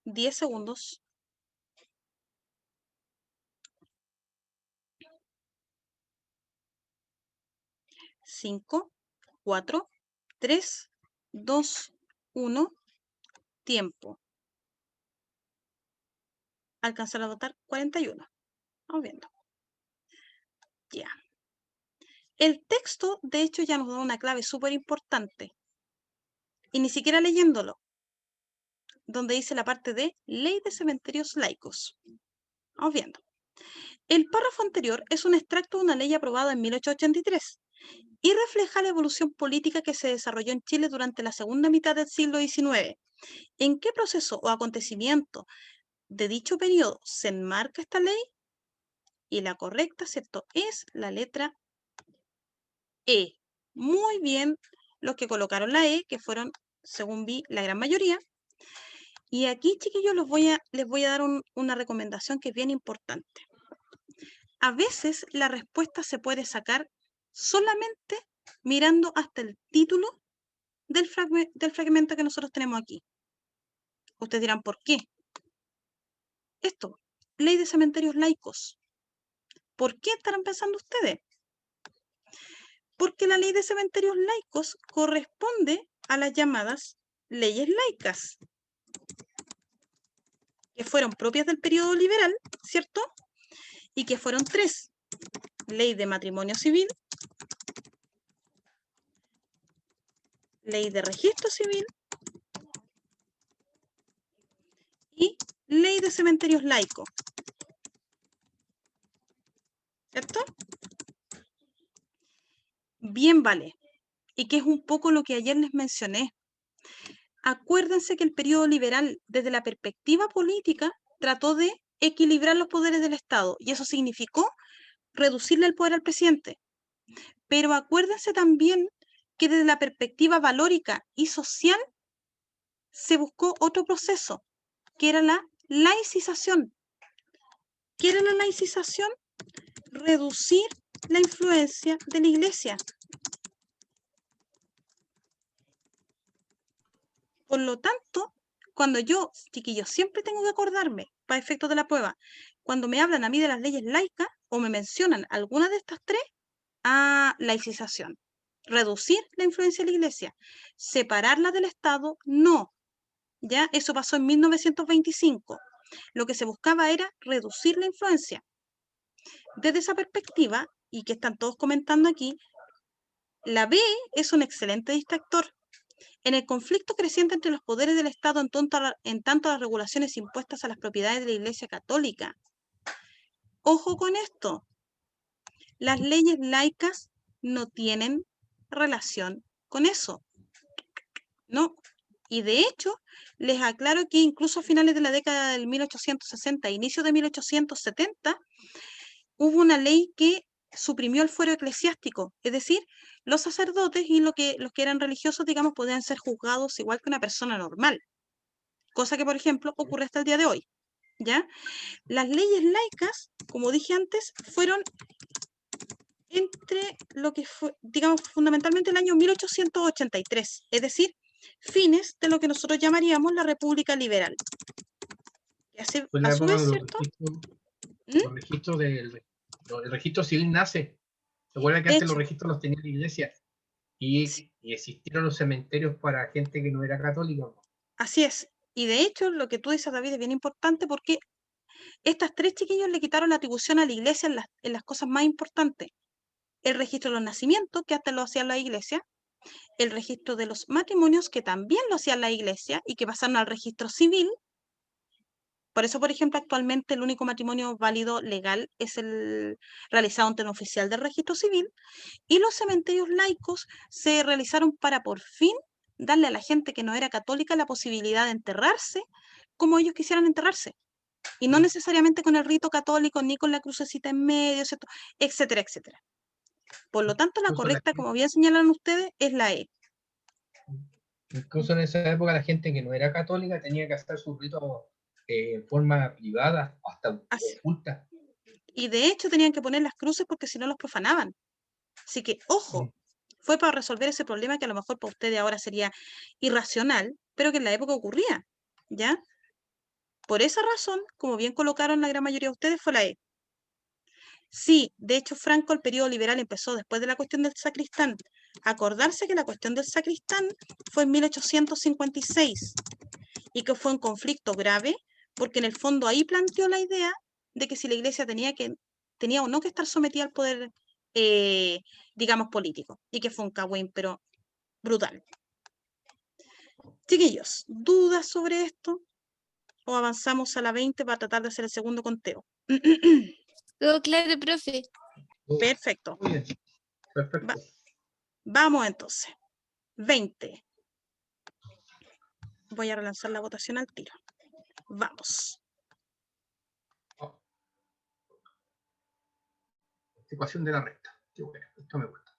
Diez segundos. 5, 4, 3, 2, 1. Tiempo. Alcanzar a votar 41. Vamos viendo. Ya. El texto, de hecho, ya nos da una clave súper importante. Y ni siquiera leyéndolo. Donde dice la parte de Ley de Cementerios Laicos. Vamos viendo. El párrafo anterior es un extracto de una ley aprobada en 1883 y refleja la evolución política que se desarrolló en Chile durante la segunda mitad del siglo XIX. ¿En qué proceso o acontecimiento de dicho periodo se enmarca esta ley y la correcta, ¿cierto?, es la letra E. Muy bien los que colocaron la E, que fueron, según vi, la gran mayoría. Y aquí, chiquillos, les voy a dar una recomendación que es bien importante. A veces la respuesta se puede sacar solamente mirando hasta el título del fragmento que nosotros tenemos aquí. Ustedes dirán, ¿por qué? Esto, Ley de Cementerios Laicos. ¿Por qué estarán pensando ustedes? Porque la Ley de Cementerios Laicos corresponde a las llamadas leyes laicas, que fueron propias del periodo liberal, ¿cierto? Y que fueron 3. Ley de Matrimonio Civil, Ley de Registro Civil y Ley de Cementerios Laicos, ¿cierto? Bien vale. Y que es un poco lo que ayer les mencioné. Acuérdense que el periodo liberal, desde la perspectiva política, trató de equilibrar los poderes del Estado, y eso significó reducirle el poder al presidente. Pero acuérdense también que desde la perspectiva valórica y social se buscó otro proceso, que era la laicización. ¿Qué era la laicización? Reducir la influencia de la Iglesia. Por lo tanto, cuando yo, chiquillos, siempre tengo que acordarme, para efectos de la prueba, cuando me hablan a mí de las leyes laicas o me mencionan alguna de estas 3, laicización. Reducir la influencia de la Iglesia. Separarla del Estado, no. ¿Ya? Eso pasó en 1925. Lo que se buscaba era reducir la influencia. Desde esa perspectiva, y que están todos comentando aquí, la B es un excelente distractor. En el conflicto creciente entre los poderes del Estado en tanto a las regulaciones impuestas a las propiedades de la Iglesia Católica. Ojo con esto. Las leyes laicas no tienen relación con eso. No. Y de hecho, les aclaro que incluso a finales de la década del 1860, inicio de 1870, hubo una ley que suprimió el fuero eclesiástico, es decir, los sacerdotes y los que eran religiosos, digamos, podían ser juzgados igual que una persona normal, cosa que, por ejemplo, ocurre hasta el día de hoy, ¿ya? Las leyes laicas, como dije antes, fueron entre lo que fue, digamos, fundamentalmente el año 1883, es decir, fines de lo que nosotros llamaríamos la República Liberal. Y Fue la a su época vez, de ¿cierto? los registros el registro civil nace. ¿Se acuerdan que De antes los hecho, registros los tenía la iglesia? sí, Y existieron los cementerios para gente que no era católica. así es. Y de hecho, lo que tú dices, David, es bien importante porque estas 3 chiquillos le quitaron la atribución a la iglesia en las cosas más importantes. El registro de los nacimientos, que hasta lo hacía la iglesia, el registro de los matrimonios, que también lo hacía la iglesia y que pasaron al registro civil. Por eso, por ejemplo, actualmente el único matrimonio válido legal es el realizado ante un oficial del registro civil, y los cementerios laicos se realizaron para por fin darle a la gente que no era católica la posibilidad de enterrarse como ellos quisieran enterrarse, y no necesariamente con el rito católico ni con la crucecita en medio, ¿cierto? Etcétera, etcétera. Por lo tanto, la correcta, como bien señalan ustedes, es la E. Incluso en esa época la gente que no era católica tenía que hacer sus ritos en forma privada, hasta Así. oculta. Y de hecho tenían que poner las cruces porque si no los profanaban. Así que, ojo, fue para resolver ese problema que a lo mejor para ustedes ahora sería irracional, pero que en la época ocurría, ¿ya? Por esa razón, como bien colocaron la gran mayoría de ustedes, fue la E. Sí, de hecho, Franco, el periodo liberal empezó después de la cuestión del sacristán. Acordarse que la cuestión del sacristán fue en 1856 y que fue un conflicto grave, porque en el fondo ahí planteó la idea de que si la iglesia tenía o no que estar sometida al poder, digamos, político, y que fue un cagüín, pero brutal. Chiquillos, ¿dudas sobre esto? ¿O avanzamos a la 20 para tratar de hacer el segundo conteo? Todo claro, profe. Perfecto. Muy bien. Perfecto. Vamos entonces. 20. Voy a relanzar la votación al tiro. Vamos. ecuación de la recta. Qué bueno, esto me gusta.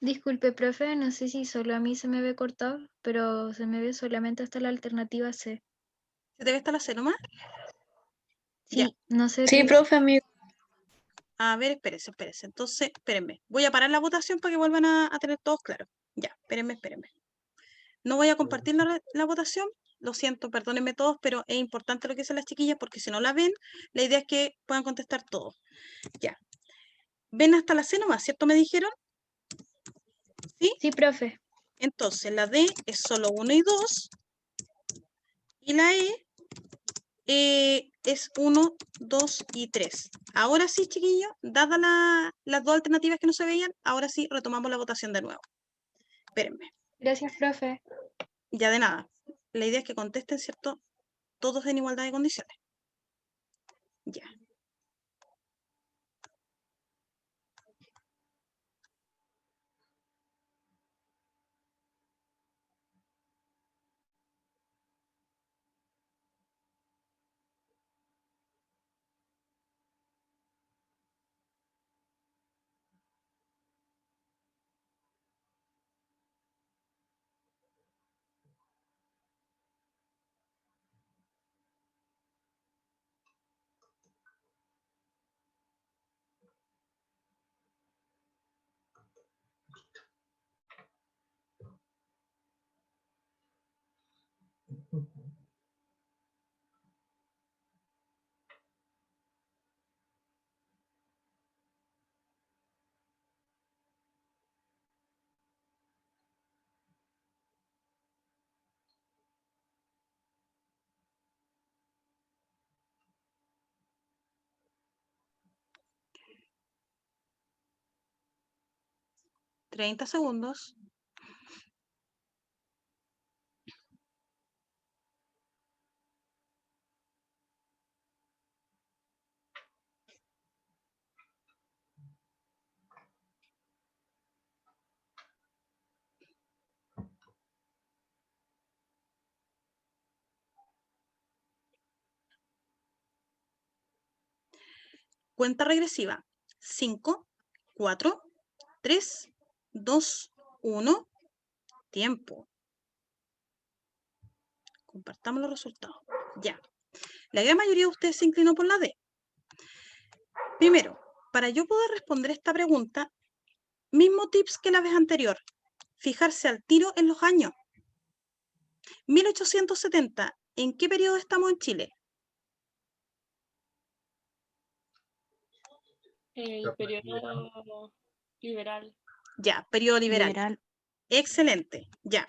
Disculpe, profe, no sé si solo a mí se me ve cortado, pero se me ve solamente hasta la alternativa C. ¿Se debe estar la C nomás? Ya. Sí, no sé Sí, qué. profe, amigo. A ver, espérense. Entonces, espérenme. Voy a parar la votación para que vuelvan a tener todos claros. Ya, espérenme. No voy a compartir la votación. Lo siento, perdónenme todos, pero es importante lo que dicen las chiquillas porque si no la ven, la idea es que puedan contestar todo. Ya. ¿Ven hasta la C nomás, cierto? ¿Me dijeron? ¿Sí? Sí, profe. Entonces, la D es solo 1 y 2. Y la E es 1, 2 y 3. Ahora sí, chiquillos, dadas las dos alternativas que no se veían, ahora sí retomamos la votación de nuevo. Espérenme. Gracias, profe. Ya de nada. La idea es que contesten, ¿cierto? Todos en igualdad de condiciones. Ya. $30 segundos. Cuenta regresiva. 5, 4, 3, 2, 1. Tiempo. Compartamos los resultados. Ya. La gran mayoría de ustedes se inclinó por la D. Primero, para yo poder responder esta pregunta, mismo tips que la vez anterior. Fijarse al tiro en los años. 1870. ¿En qué periodo estamos en Chile? El periodo liberal. Ya, periodo liberal. Liberal. Excelente, ya.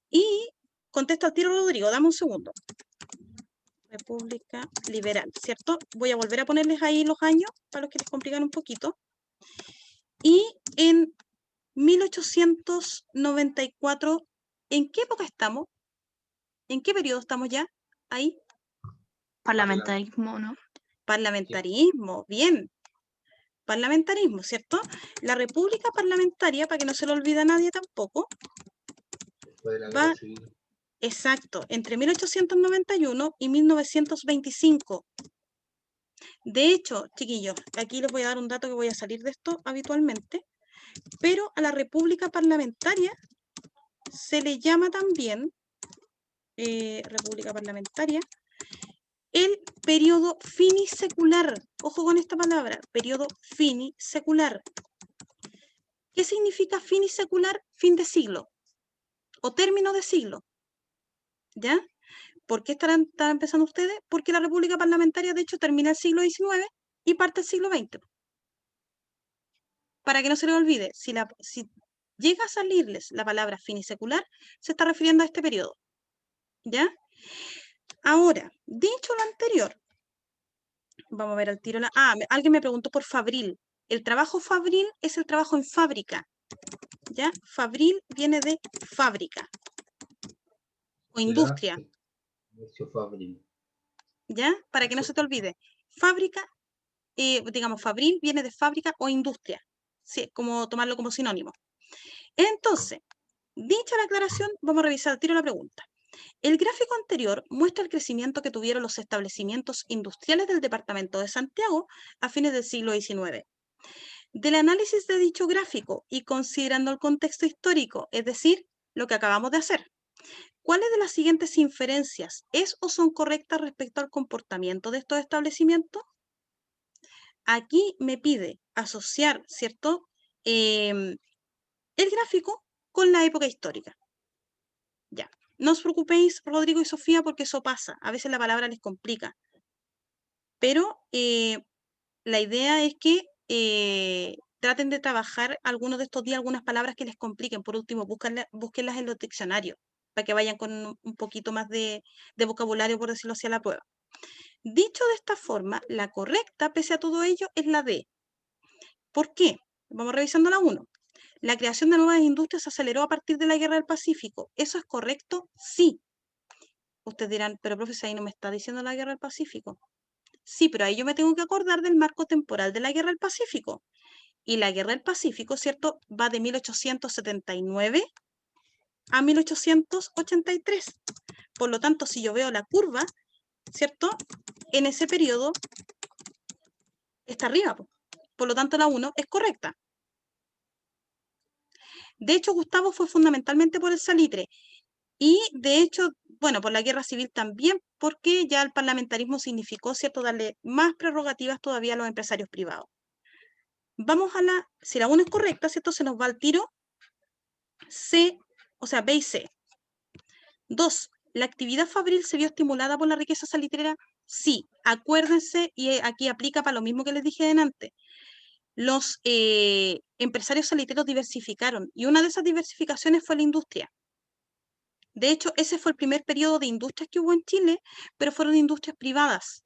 Y contesta al tiro Rodrigo, dame un segundo. República Liberal, ¿cierto? Voy a volver a ponerles ahí los años para los que les complican un poquito. Y en 1894, ¿en qué época estamos? ¿En qué periodo estamos ya? Ahí. Parlamentarismo, ¿no? Parlamentarismo, bien. Parlamentarismo, ¿cierto? La república parlamentaria, para que no se lo olvide a nadie tampoco, Después de la va, guerra civil. exacto, entre 1891 y 1925. De hecho, chiquillos, aquí les voy a dar un dato que voy a salir de esto habitualmente, pero a la república parlamentaria se le llama también, república parlamentaria, el periodo finisecular. Ojo con esta palabra, periodo finisecular. ¿Qué significa finisecular? Fin de siglo o término de siglo. ¿Ya? ¿Por qué están empezando ustedes? Porque la República Parlamentaria, de hecho, termina el siglo XIX y parte el siglo XX. Para que no se les olvide, si llega a salirles la palabra finisecular, se está refiriendo a este periodo. ¿Ya? Ahora, dicho lo anterior, vamos a ver al tiro. Alguien me preguntó por fabril. El trabajo fabril es el trabajo en fábrica. ¿Ya? Fabril viene de fábrica o industria. ¿Ya? Para que no se te olvide. Fábrica, digamos, fabril viene de fábrica o industria. Sí, como tomarlo como sinónimo. Entonces, dicha la aclaración, vamos a revisar al tiro la pregunta. El gráfico anterior muestra el crecimiento que tuvieron los establecimientos industriales del departamento de Santiago a fines del siglo XIX. Del análisis de dicho gráfico y considerando el contexto histórico, es decir, lo que acabamos de hacer, ¿cuáles de las siguientes inferencias es o son correctas respecto al comportamiento de estos establecimientos? Aquí me pide asociar, ¿cierto?, el gráfico con la época histórica. Ya, no os preocupéis, Rodrigo y Sofía, porque eso pasa. A veces la palabra les complica. Pero la idea es que traten de trabajar algunos de estos días algunas palabras que les compliquen. Por último, búsquenlas en los diccionarios para que vayan con un poquito más de vocabulario, por decirlo así, a la prueba. Dicho de esta forma, la correcta, pese a todo ello, es la D. ¿Por qué? Vamos revisando la 1. La creación de nuevas industrias se aceleró a partir de la Guerra del Pacífico. ¿Eso es correcto? Sí. Ustedes dirán, pero profesor, ahí no me está diciendo la Guerra del Pacífico. Sí, pero ahí yo me tengo que acordar del marco temporal de la Guerra del Pacífico. Y la Guerra del Pacífico, ¿cierto?, va de 1879 a 1883. Por lo tanto, si yo veo la curva, ¿cierto?, en ese periodo está arriba. Por lo tanto, la 1 es correcta. De hecho, Gustavo fue fundamentalmente por el salitre. Y, de hecho, bueno, por la guerra civil también, porque ya el parlamentarismo significó, ¿cierto?, darle más prerrogativas todavía a los empresarios privados. Vamos a si la 1 es correcta, ¿cierto?, se nos va al tiro C, o sea, B y C. 2. ¿La actividad fabril se vio estimulada por la riqueza salitrera? Sí, acuérdense, y aquí aplica para lo mismo que les dije delante. Los empresarios salitreros diversificaron, y una de esas diversificaciones fue la industria. De hecho, ese fue el primer periodo de industrias que hubo en Chile, pero fueron industrias privadas.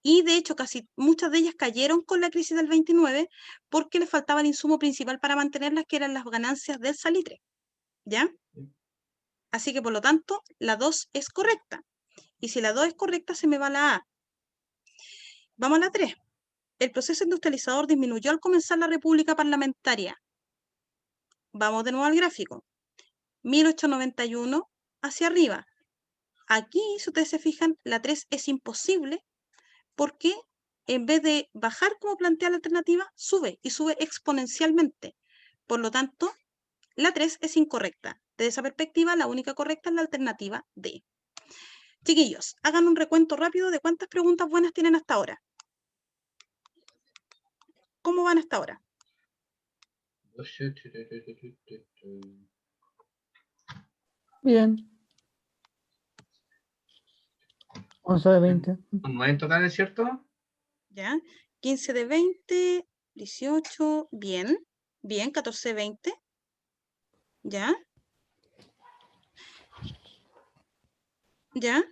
Y de hecho, muchas de ellas cayeron con la crisis del 29 porque les faltaba el insumo principal para mantenerlas, que eran las ganancias del salitre. ¿Ya? Así que, por lo tanto, la 2 es correcta. Y si la 2 es correcta, se me va la A. Vamos a la 3. El proceso industrializador disminuyó al comenzar la República Parlamentaria. Vamos de nuevo al gráfico. 1891 hacia arriba. Aquí, si ustedes se fijan, la 3 es imposible porque en vez de bajar como plantea la alternativa, sube y sube exponencialmente. Por lo tanto, la 3 es incorrecta. Desde esa perspectiva, la única correcta es la alternativa D. Chiquillos, hagan un recuento rápido de cuántas preguntas buenas tienen hasta ahora. ¿Cómo van hasta ahora? Bien. 11 de 20. 9 en total, ¿es cierto? ¿Ya? 15 de 20, 18, bien. Bien, 14 de 20. ¿Ya? ¿Ya?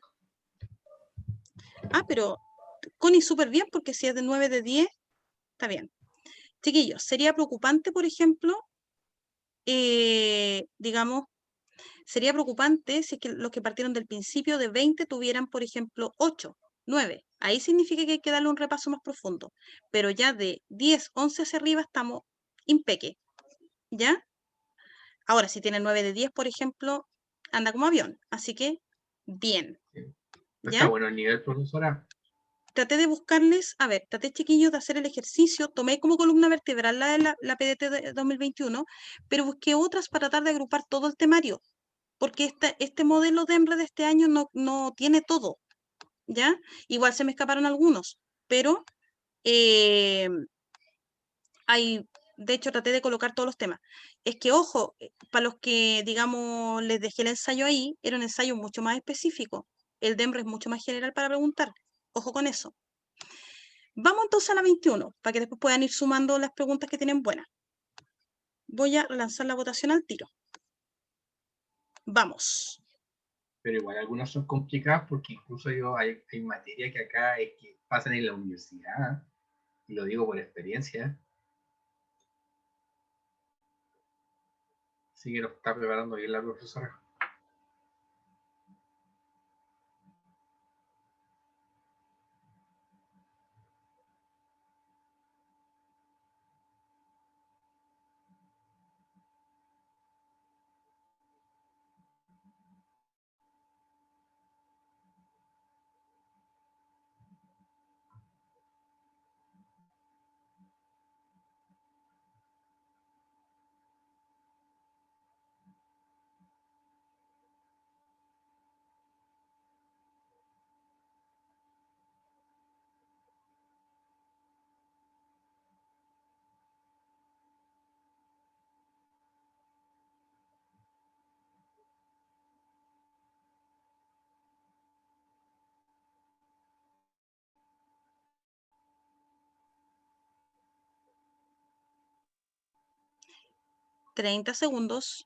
Pero Connie súper bien, porque si es de 9 de 10, está bien. Chiquillos, sería preocupante, por ejemplo, digamos, sería preocupante si es que los que partieron del principio de 20 tuvieran, por ejemplo, 8, 9. Ahí significa que hay que darle un repaso más profundo. Pero ya de 10, 11 hacia arriba estamos impeque. ¿Ya? Ahora, si tienen 9 de 10, por ejemplo, anda como avión. Así que, bien. ¿Ya? Está bueno el nivel, profesora. Traté de buscarles, a ver, traté, chiquillos, de hacer el ejercicio, tomé como columna vertebral la PDT de 2021, pero busqué otras para tratar de agrupar todo el temario, porque este modelo de EMRE de este año no tiene todo, ¿ya? Igual se me escaparon algunos, pero hay De hecho, traté de colocar todos los temas. Es que, ojo, para los que, digamos, les dejé el ensayo ahí, era un ensayo mucho más específico. El DEMRE es mucho más general para preguntar. Ojo con eso. Vamos entonces a la 21, para que después puedan ir sumando las preguntas que tienen buenas. Voy a lanzar la votación al tiro. Vamos. Pero igual algunas son complicadas porque incluso hay materias que acá es que pasan en la universidad, y lo digo por experiencia. Así que lo está preparando bien la profesora. $30.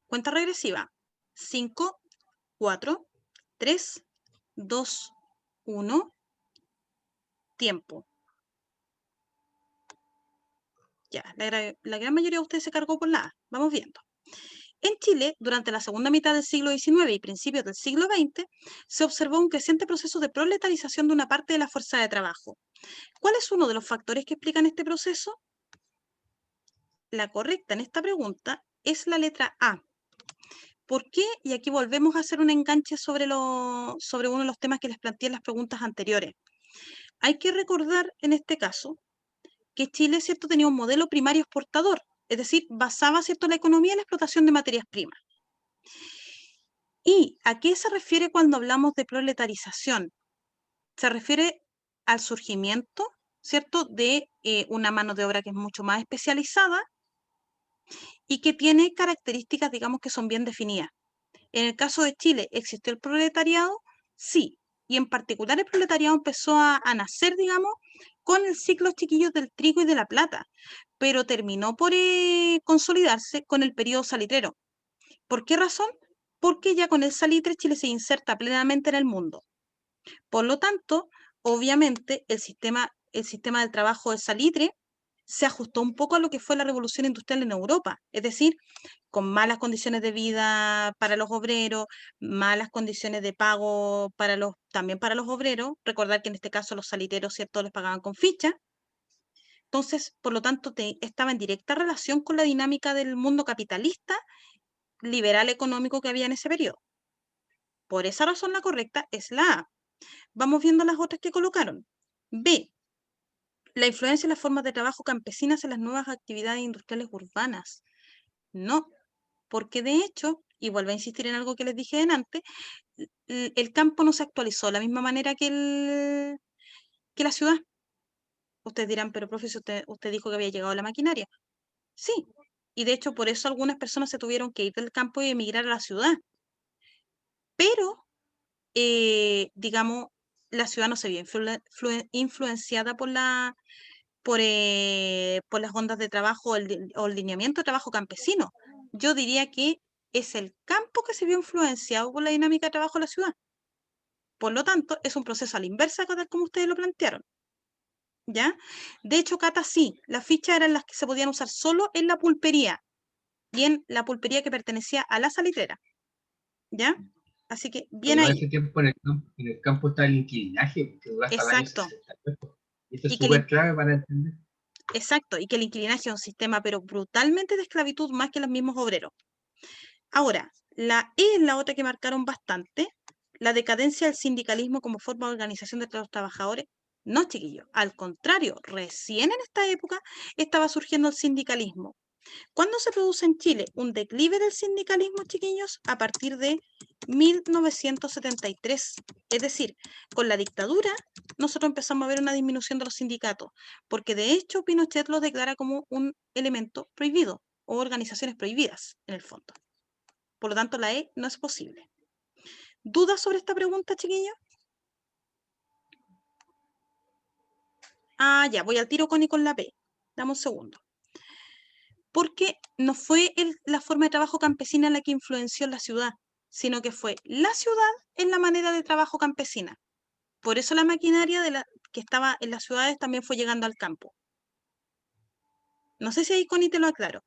Cuenta regresiva. 5, 4, 3, 2, 1. Tiempo. Ya, la gran mayoría de ustedes se cargó por la A. Vamos viendo. En Chile, durante la segunda mitad del siglo XIX y principios del siglo XX, se observó un creciente proceso de proletarización de una parte de la fuerza de trabajo. ¿Cuál es uno de los factores que explican este proceso? La correcta en esta pregunta es la letra A. ¿Por qué? Y aquí volvemos a hacer un enganche sobre uno de los temas que les planteé en las preguntas anteriores. Hay que recordar en este caso que Chile, ¿cierto?, tenía un modelo primario exportador, es decir, basaba, ¿cierto?, la economía en la explotación de materias primas. ¿Y a qué se refiere cuando hablamos de proletarización? Se refiere al surgimiento, ¿cierto?, de una mano de obra que es mucho más especializada y que tiene características, digamos, que son bien definidas. En el caso de Chile, ¿existió el proletariado? Sí, y en particular el proletariado empezó a nacer, digamos, con el ciclo chiquillos del trigo y de la plata, pero terminó por consolidarse con el periodo salitrero. ¿Por qué razón? Porque ya con el salitre Chile se inserta plenamente en el mundo. Por lo tanto, obviamente, el sistema del trabajo del salitre se ajustó un poco a lo que fue la revolución industrial en Europa, es decir, con malas condiciones de vida para los obreros, malas condiciones de pago también para los obreros. Recordar que en este caso los saliteros, ¿cierto?, les pagaban con ficha. Entonces, por lo tanto, estaba en directa relación con la dinámica del mundo capitalista, liberal económico que había en ese periodo. Por esa razón, la correcta es la A. Vamos viendo las otras que colocaron. B. La influencia en las formas de trabajo campesinas en las nuevas actividades industriales urbanas. No, porque de hecho, y vuelvo a insistir en algo que les dije antes, el campo no se actualizó de la misma manera que la ciudad. Ustedes dirán, pero profe, usted dijo que había llegado la maquinaria. Sí, y de hecho por eso algunas personas se tuvieron que ir del campo y emigrar a la ciudad. Pero, digamos, la ciudad no se vio influenciada por las ondas de trabajo o el lineamiento de trabajo campesino. Yo diría que es el campo que se vio influenciado por la dinámica de trabajo de la ciudad. Por lo tanto, es un proceso a la inversa, tal como ustedes lo plantearon. ¿Ya? De hecho, Cata, sí, las fichas eran las que se podían usar solo en la pulpería y en la pulpería que pertenecía a la salitrera. ¿Ya? Así que, bien Pero en ahí. ese tiempo en el campo está el inquilinaje, que dura hasta el año Exacto. 68. Y esto es Y que súper clave para entender. Exacto, y que el inquilinaje es un sistema, pero brutalmente de esclavitud más que los mismos obreros. Ahora, La E es la otra que marcaron bastante. La decadencia del sindicalismo como forma de organización de los trabajadores. No, chiquillos, al contrario, recién en esta época estaba surgiendo el sindicalismo. ¿Cuándo se produce en Chile un declive del sindicalismo, chiquillos? A partir de 1973. Es decir, con la dictadura nosotros empezamos a ver una disminución de los sindicatos, porque de hecho Pinochet los declara como un elemento prohibido o organizaciones prohibidas en el fondo. Por lo tanto, la E no es posible. ¿Dudas sobre esta pregunta, chiquillos? Ah, ya, voy al tiro con la P. Dame un segundo. Porque no fue la forma de trabajo campesina la que influenció en la ciudad, sino que fue la ciudad en la manera de trabajo campesina. Por eso la maquinaria que estaba en las ciudades también fue llegando al campo. No sé si ahí Connie te lo aclaro.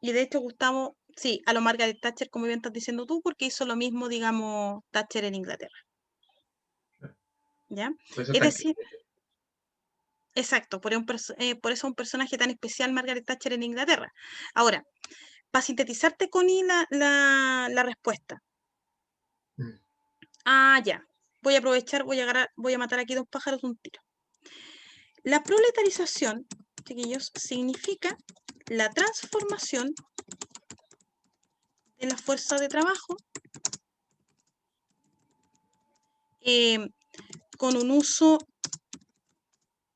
Y de hecho, Gustavo, sí, a lo Margaret Thatcher, como bien estás diciendo tú, porque hizo lo mismo, digamos, Thatcher en Inglaterra. ¿Ya? Por eso Es está en decir, exacto, por eso es un personaje tan especial Margaret Thatcher en Inglaterra. Ahora, para sintetizarte, Connie, la respuesta. Mm. Ah, ya. Voy a aprovechar, voy a matar aquí dos pájaros de un tiro. La proletarización, chiquillos, significa la transformación de la fuerza de trabajo con un uso,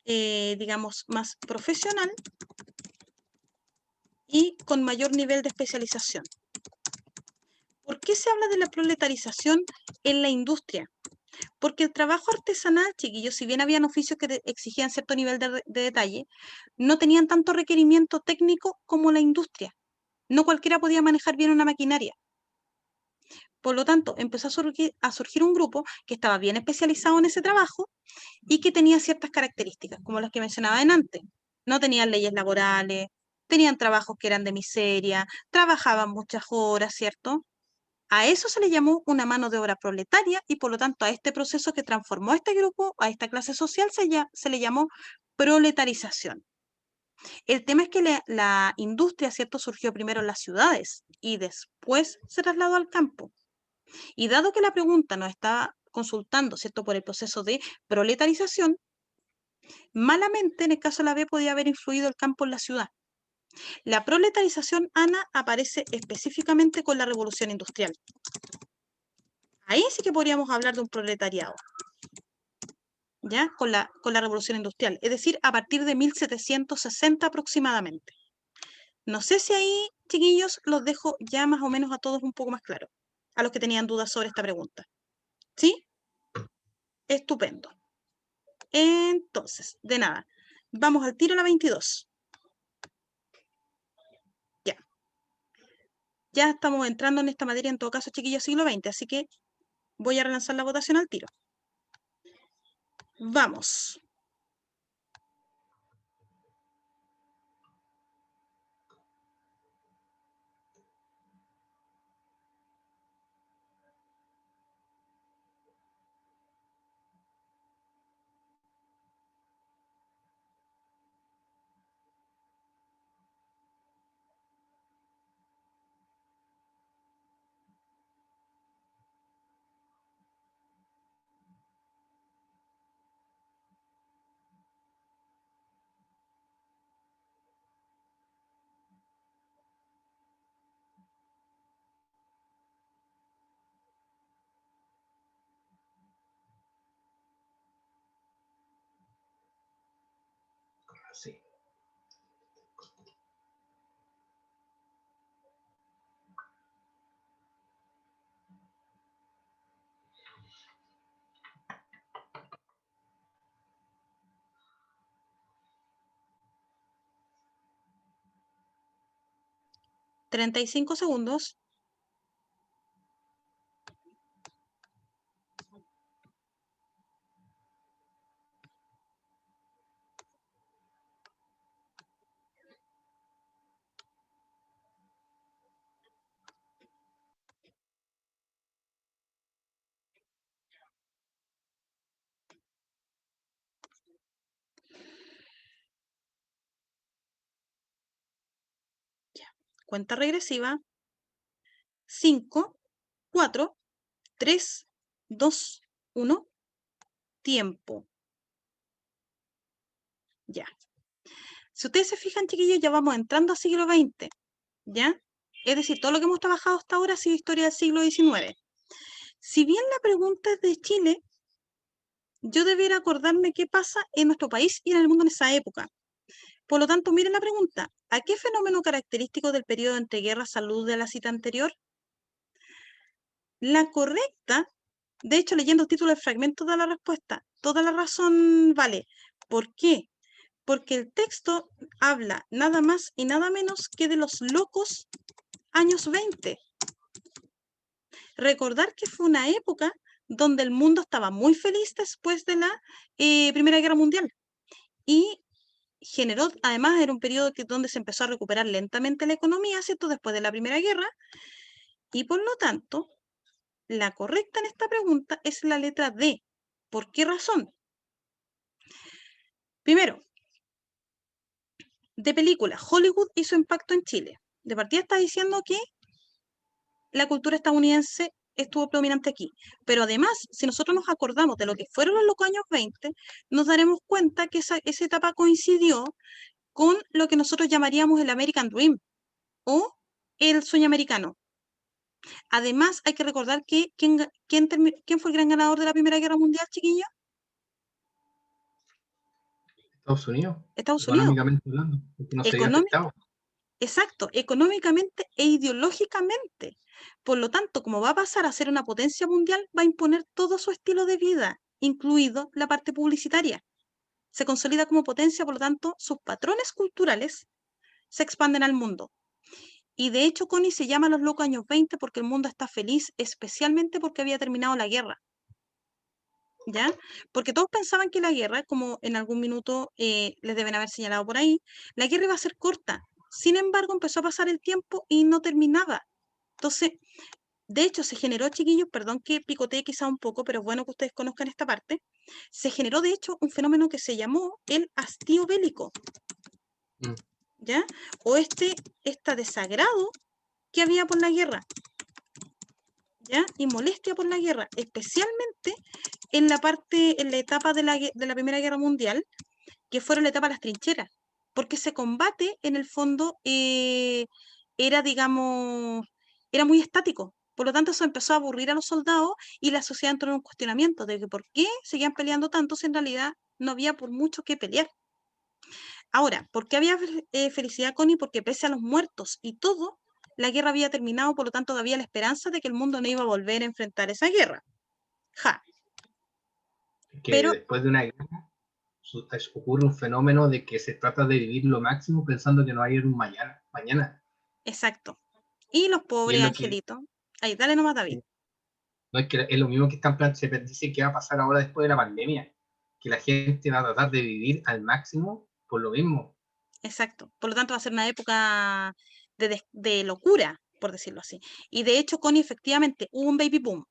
digamos, más profesional y con mayor nivel de especialización. ¿Por qué se habla de la proletarización en la industria? Porque el trabajo artesanal, chiquillos, si bien habían oficios que exigían cierto nivel de detalle, no tenían tanto requerimiento técnico como la industria. No cualquiera podía manejar bien una maquinaria. Por lo tanto, empezó a surgir un grupo que estaba bien especializado en ese trabajo y que tenía ciertas características, como las que mencionaba antes. No tenían leyes laborales, tenían trabajos que eran de miseria, trabajaban muchas horas, ¿cierto? A eso se le llamó una mano de obra proletaria y por lo tanto a este proceso que transformó a este grupo, a esta clase social, se le llamó proletarización. El tema es que la industria, ¿cierto?, surgió primero en las ciudades y después se trasladó al campo. Y dado que la pregunta nos está consultando, ¿cierto?, por el proceso de proletarización, malamente en el caso de la B podía haber influido el campo en la ciudad. La proletarización, Ana, aparece específicamente con la revolución industrial. Ahí sí que podríamos hablar de un proletariado, ¿ya? Con la revolución industrial, es decir, a partir de 1760 aproximadamente. No sé si ahí, chiquillos, los dejo ya más o menos a todos un poco más claro, a los que tenían dudas sobre esta pregunta. ¿Sí? Estupendo. Entonces, de nada, vamos al tiro a la 22. Ya. Ya estamos entrando en esta materia, en todo caso, chiquillos, siglo XX, así que voy a relanzar la votación al tiro. Vamos. Sí. $35. Cuenta regresiva. 5, 4, 3, 2, 1. Tiempo. Ya. Si ustedes se fijan, chiquillos, ya vamos entrando al siglo XX. ¿Ya? Es decir, todo lo que hemos trabajado hasta ahora ha sido historia del siglo XIX. Si bien la pregunta es de Chile, yo debiera acordarme qué pasa en nuestro país y en el mundo en esa época. Por lo tanto, miren la pregunta. ¿A qué fenómeno característico del periodo entre guerras alude la cita anterior? La correcta, de hecho, leyendo el título del fragmento da la respuesta. Toda la razón vale. ¿Por qué? Porque el texto habla nada más y nada menos que de los locos años 20. Recordar que fue una época donde el mundo estaba muy feliz después de la Primera Guerra Mundial. Y generó, además, era un periodo donde se empezó a recuperar lentamente la economía, ¿cierto? Después de la Primera Guerra. Y por lo tanto, la correcta en esta pregunta es la letra D. ¿Por qué razón? Primero, de película, Hollywood y su impacto en Chile. De partida está diciendo que la cultura estadounidense estuvo predominante aquí. Pero además, si nosotros nos acordamos de lo que fueron los locos años 20, nos daremos cuenta que esa etapa coincidió con lo que nosotros llamaríamos el American Dream o el sueño americano. Además, hay que recordar que ¿quién fue el gran ganador de la Primera Guerra Mundial, chiquillos? Estados Unidos, Estados Unidos. económicamente hablando, porque no se había afectado. Exacto, económicamente e ideológicamente. Por lo tanto, como va a pasar a ser una potencia mundial, va a imponer todo su estilo de vida, incluido la parte publicitaria. Se consolida como potencia, por lo tanto, sus patrones culturales se expanden al mundo. Y de hecho, Connie se llama los locos años 20 porque el mundo está feliz, especialmente porque había terminado la guerra. ¿Ya? Porque todos pensaban que la guerra, como en algún minuto les deben haber señalado por ahí, la guerra iba a ser corta. Sin embargo, empezó a pasar el tiempo y no terminaba. Entonces, de hecho, se generó, chiquillos, perdón que picotee quizá un poco, pero es bueno que ustedes conozcan esta parte, se generó, de hecho, un fenómeno que se llamó el hastío bélico. ¿Ya? O este desagrado que había por la guerra. ¿Ya? Y molestia por la guerra, especialmente en la etapa de la Primera Guerra Mundial, que fueron la etapa de las trincheras, porque ese combate, en el fondo, era, digamos, era muy estático. Por lo tanto, eso empezó a aburrir a los soldados y la sociedad entró en un cuestionamiento de que por qué seguían peleando tanto si en realidad no había por mucho que pelear. Ahora, ¿por qué había felicidad, Connie? Porque pese a los muertos y todo, la guerra había terminado, por lo tanto, había la esperanza de que el mundo no iba a volver a enfrentar esa guerra. Ja. Que Pero, después de una guerra ocurre un fenómeno de que se trata de vivir lo máximo pensando que no hay un mañana. exacto. Y los Y es pobres lo angelitos. Ahí, dale nomás, David. no es que es lo mismo que se dice que va a pasar ahora después de la pandemia, que la gente va a tratar de vivir al máximo por lo mismo. Exacto. Por lo tanto, va a ser una época de locura, por decirlo así. Y de hecho, Connie, efectivamente, hubo un baby boom.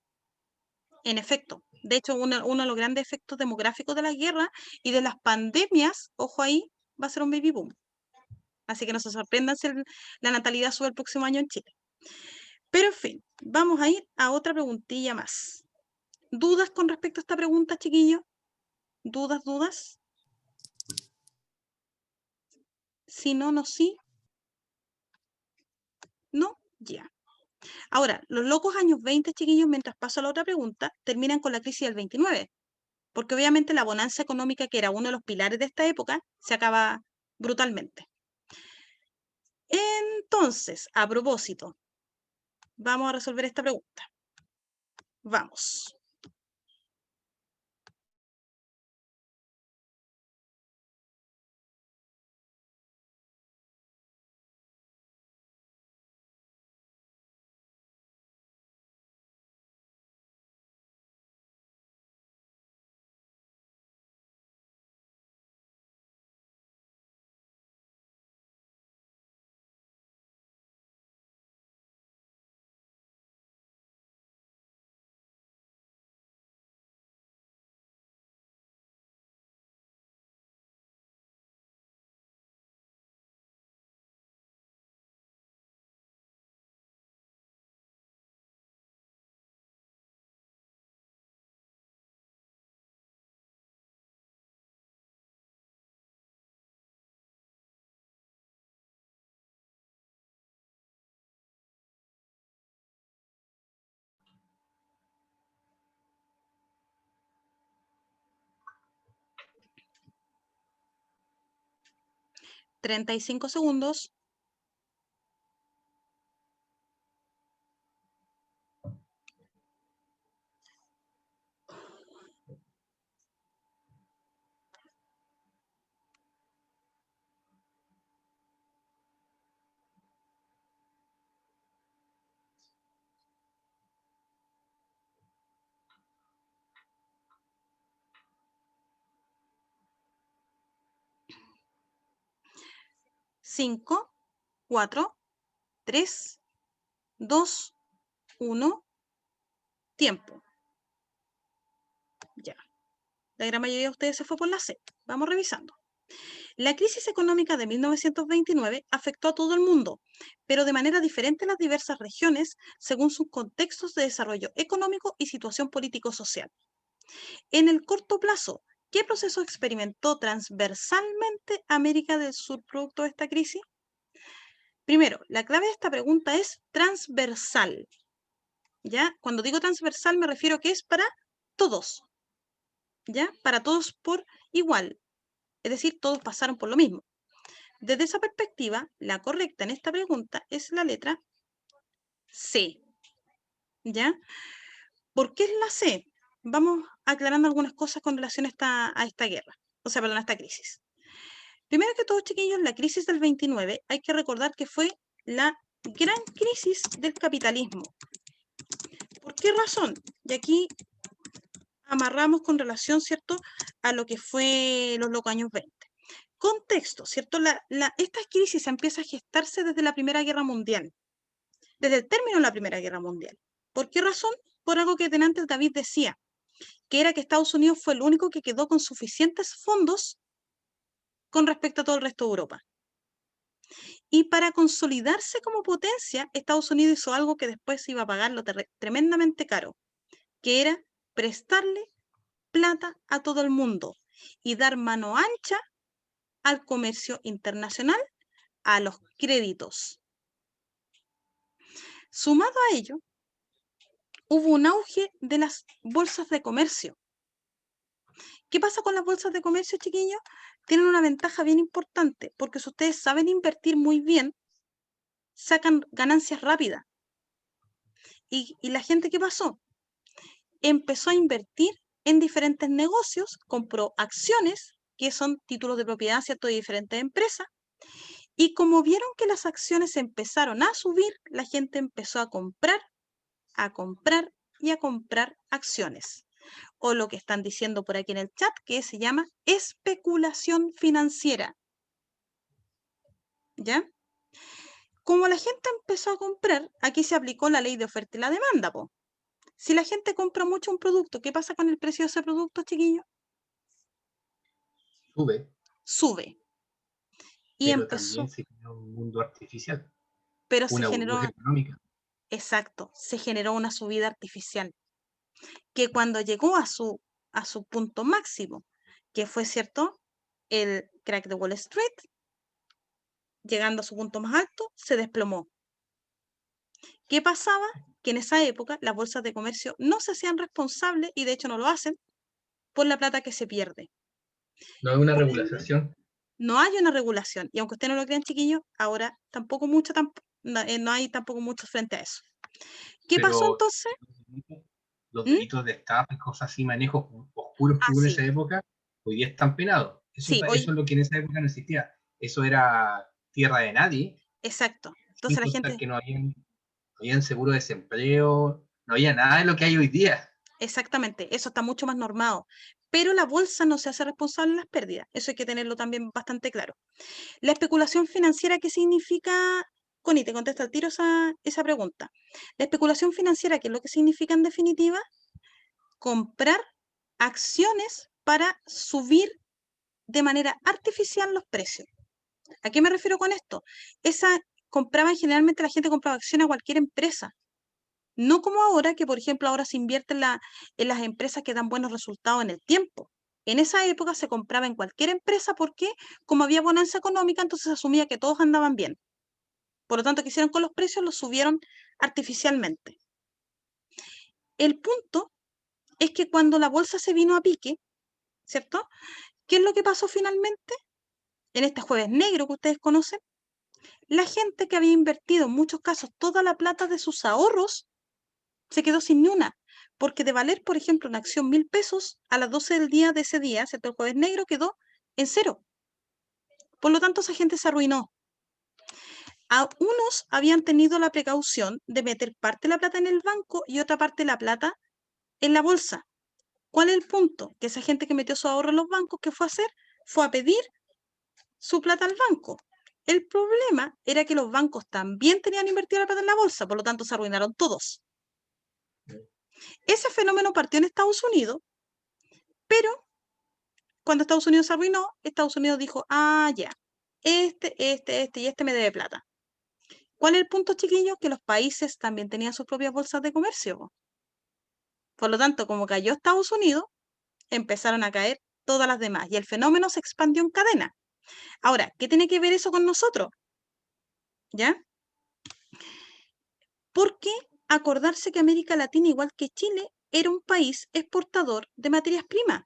En efecto. De hecho, uno de los grandes efectos demográficos de las guerras y de las pandemias, ojo ahí, va a ser un baby boom. Así que no se sorprendan si la natalidad sube el próximo año en Chile. Pero en fin, vamos a ir a otra preguntilla más. ¿Dudas con respecto a esta pregunta, chiquillos? ¿Dudas? Si no, no, sí. ¿No? Ya. Ahora, los locos años 20, chiquillos, mientras paso a la otra pregunta, terminan con la crisis del 29. Porque obviamente la bonanza económica, que era uno de los pilares de esta época, se acaba brutalmente. Entonces, a propósito, vamos a resolver esta pregunta. Vamos. 35 segundos. Cinco, 4, 3, 2, 1, tiempo. Ya. La gran mayoría de ustedes se fue por la C. Vamos revisando. La crisis económica de 1929 afectó a todo el mundo, pero de manera diferente en las diversas regiones según sus contextos de desarrollo económico y situación político-social. En el corto plazo, ¿qué proceso experimentó transversalmente América del Sur producto de esta crisis? Primero, la clave de esta pregunta es transversal. ¿Ya? Cuando digo transversal me refiero que es para todos. ¿Ya? Para todos por igual. Es decir, todos pasaron por lo mismo. Desde esa perspectiva, la correcta en esta pregunta es la letra C. ¿Ya? ¿Por qué es la C? Vamos aclarando algunas cosas con relación a esta guerra. O sea, perdón, a esta crisis. Primero que todo, chiquillos, la crisis del 29 hay que recordar que fue la gran crisis del capitalismo. ¿Por qué razón? Y aquí amarramos con relación, ¿cierto?, a lo que fue los locos años 20. Contexto, ¿cierto? Esta crisis empieza a gestarse desde la Primera Guerra Mundial, desde el término de la Primera Guerra Mundial. ¿Por qué razón? Por algo que antes David decía, que era que Estados Unidos fue el único que quedó con suficientes fondos con respecto a todo el resto de Europa. Y para consolidarse como potencia, Estados Unidos hizo algo que después iba a pagarlo tremendamente caro, que era prestarle plata a todo el mundo y dar mano ancha al comercio internacional, a los créditos. Sumado a ello, hubo un auge de las bolsas de comercio. ¿Qué pasa con las bolsas de comercio, chiquillos? Tienen una ventaja bien importante, porque si ustedes saben invertir muy bien, sacan ganancias rápidas. ¿Y la gente qué pasó? Empezó a invertir en diferentes negocios, compró acciones, que son títulos de propiedad, ¿cierto?, de diferentes empresas, y como vieron que las acciones empezaron a subir, la gente empezó a comprar y a comprar acciones. O lo que están diciendo por aquí en el chat, que se llama especulación financiera. ¿Ya? Como la gente empezó a comprar, aquí se aplicó la ley de oferta y la demanda, po. Si la gente compra mucho un producto, ¿qué pasa con el precio de ese producto, chiquillo? Sube, Sube. Y pero empezó, también se creó un mundo artificial, pero se una generó, burbuja económica. exacto, se generó una subida artificial, que cuando llegó a su punto máximo, que fue, ¿cierto?, el crack de Wall Street, llegando a su punto más alto, se desplomó. ¿Qué pasaba? Que en esa época las bolsas de comercio no se hacían responsables, y de hecho no lo hacen, por la plata que se pierde. No hay una Por ende, regulación. no hay una regulación, y aunque ustedes no lo crean, chiquillos, ahora tampoco mucho, no hay tampoco mucho frente a eso. ¿Qué pasó Pero entonces? los ¿Mm? delitos de estafa y cosas así, manejos oscuros que Ah, hubo en sí, esa época, hoy día están penados. Eso, sí, eso hoy, es lo que en esa época no existía. Eso era tierra de nadie, exacto. sin Entonces la contar gente, que no habían seguro de desempleo, no había nada de lo que hay hoy día. exactamente, eso está mucho más normado. Pero la bolsa no se hace responsable de las pérdidas. Eso hay que tenerlo también bastante claro. La especulación financiera, ¿qué significa? Connie, te contesta al tiro esa pregunta. La especulación financiera, ¿qué es lo que significa en definitiva? Comprar acciones para subir de manera artificial los precios. ¿A qué me refiero con esto? Generalmente la gente compraba acciones a cualquier empresa. No como ahora, que por ejemplo ahora se invierte en las empresas que dan buenos resultados en el tiempo. En esa época se compraba en cualquier empresa porque como había bonanza económica, entonces se asumía que todos andaban bien. Por lo tanto, ¿qué hicieron con los precios? Los subieron artificialmente. El punto es que cuando la bolsa se vino a pique, ¿cierto? ¿Qué es lo que pasó finalmente? en este jueves negro que ustedes conocen, la gente que había invertido en muchos casos toda la plata de sus ahorros se quedó sin ni una, porque de valer, por ejemplo, una acción 1.000 pesos, a las 12 del día de ese día, ¿cierto? El jueves negro quedó en 0. Por lo tanto, esa gente se arruinó. Unos habían tenido la precaución de meter parte de la plata en el banco y otra parte de la plata en la bolsa. ¿Cuál es el punto? Que esa gente que metió su ahorro en los bancos, ¿qué fue a hacer? Fue a pedir su plata al banco. El problema era que los bancos también tenían invertida la plata en la bolsa, por lo tanto se arruinaron todos. Ese fenómeno partió en Estados Unidos, pero cuando Estados Unidos se arruinó, Estados Unidos dijo, ya, este y este me debe plata. ¿Cuál es el punto, chiquillos? Que los países también tenían sus propias bolsas de comercio. Por lo tanto, como cayó Estados Unidos, empezaron a caer todas las demás y el fenómeno se expandió en cadena. Ahora, ¿qué tiene que ver eso con nosotros? ¿Ya? Porque acordarse que América Latina, igual que Chile, era un país exportador de materias primas.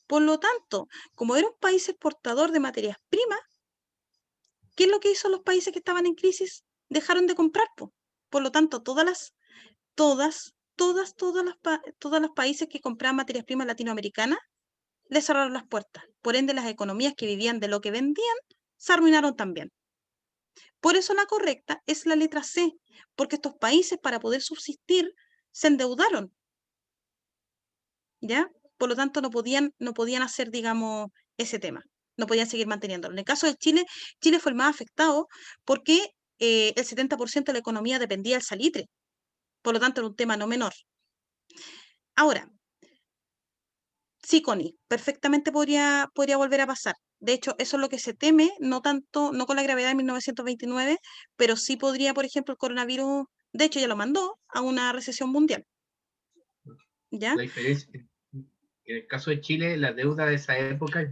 Por lo tanto, como era un país exportador de materias primas, ¿qué es lo que hizo los países que estaban en crisis? Dejaron de comprar. Por lo tanto, todos los países que compraban materias primas latinoamericanas les cerraron las puertas. Por ende, las economías que vivían de lo que vendían se arruinaron también. Por eso la correcta es la letra C, porque estos países para poder subsistir se endeudaron. ¿Ya? Por lo tanto, no podían hacer, digamos, ese tema. No podían seguir manteniéndolo. En el caso de Chile, Chile fue el más afectado porque el 70% de la economía dependía del salitre. Por lo tanto, era un tema no menor. Ahora, sí, Connie, perfectamente podría volver a pasar. De hecho, eso es lo que se teme, no con la gravedad de 1929, pero sí podría, por ejemplo, el coronavirus, de hecho ya lo mandó a una recesión mundial. ¿Ya? La diferencia, en el caso de Chile, la deuda de esa época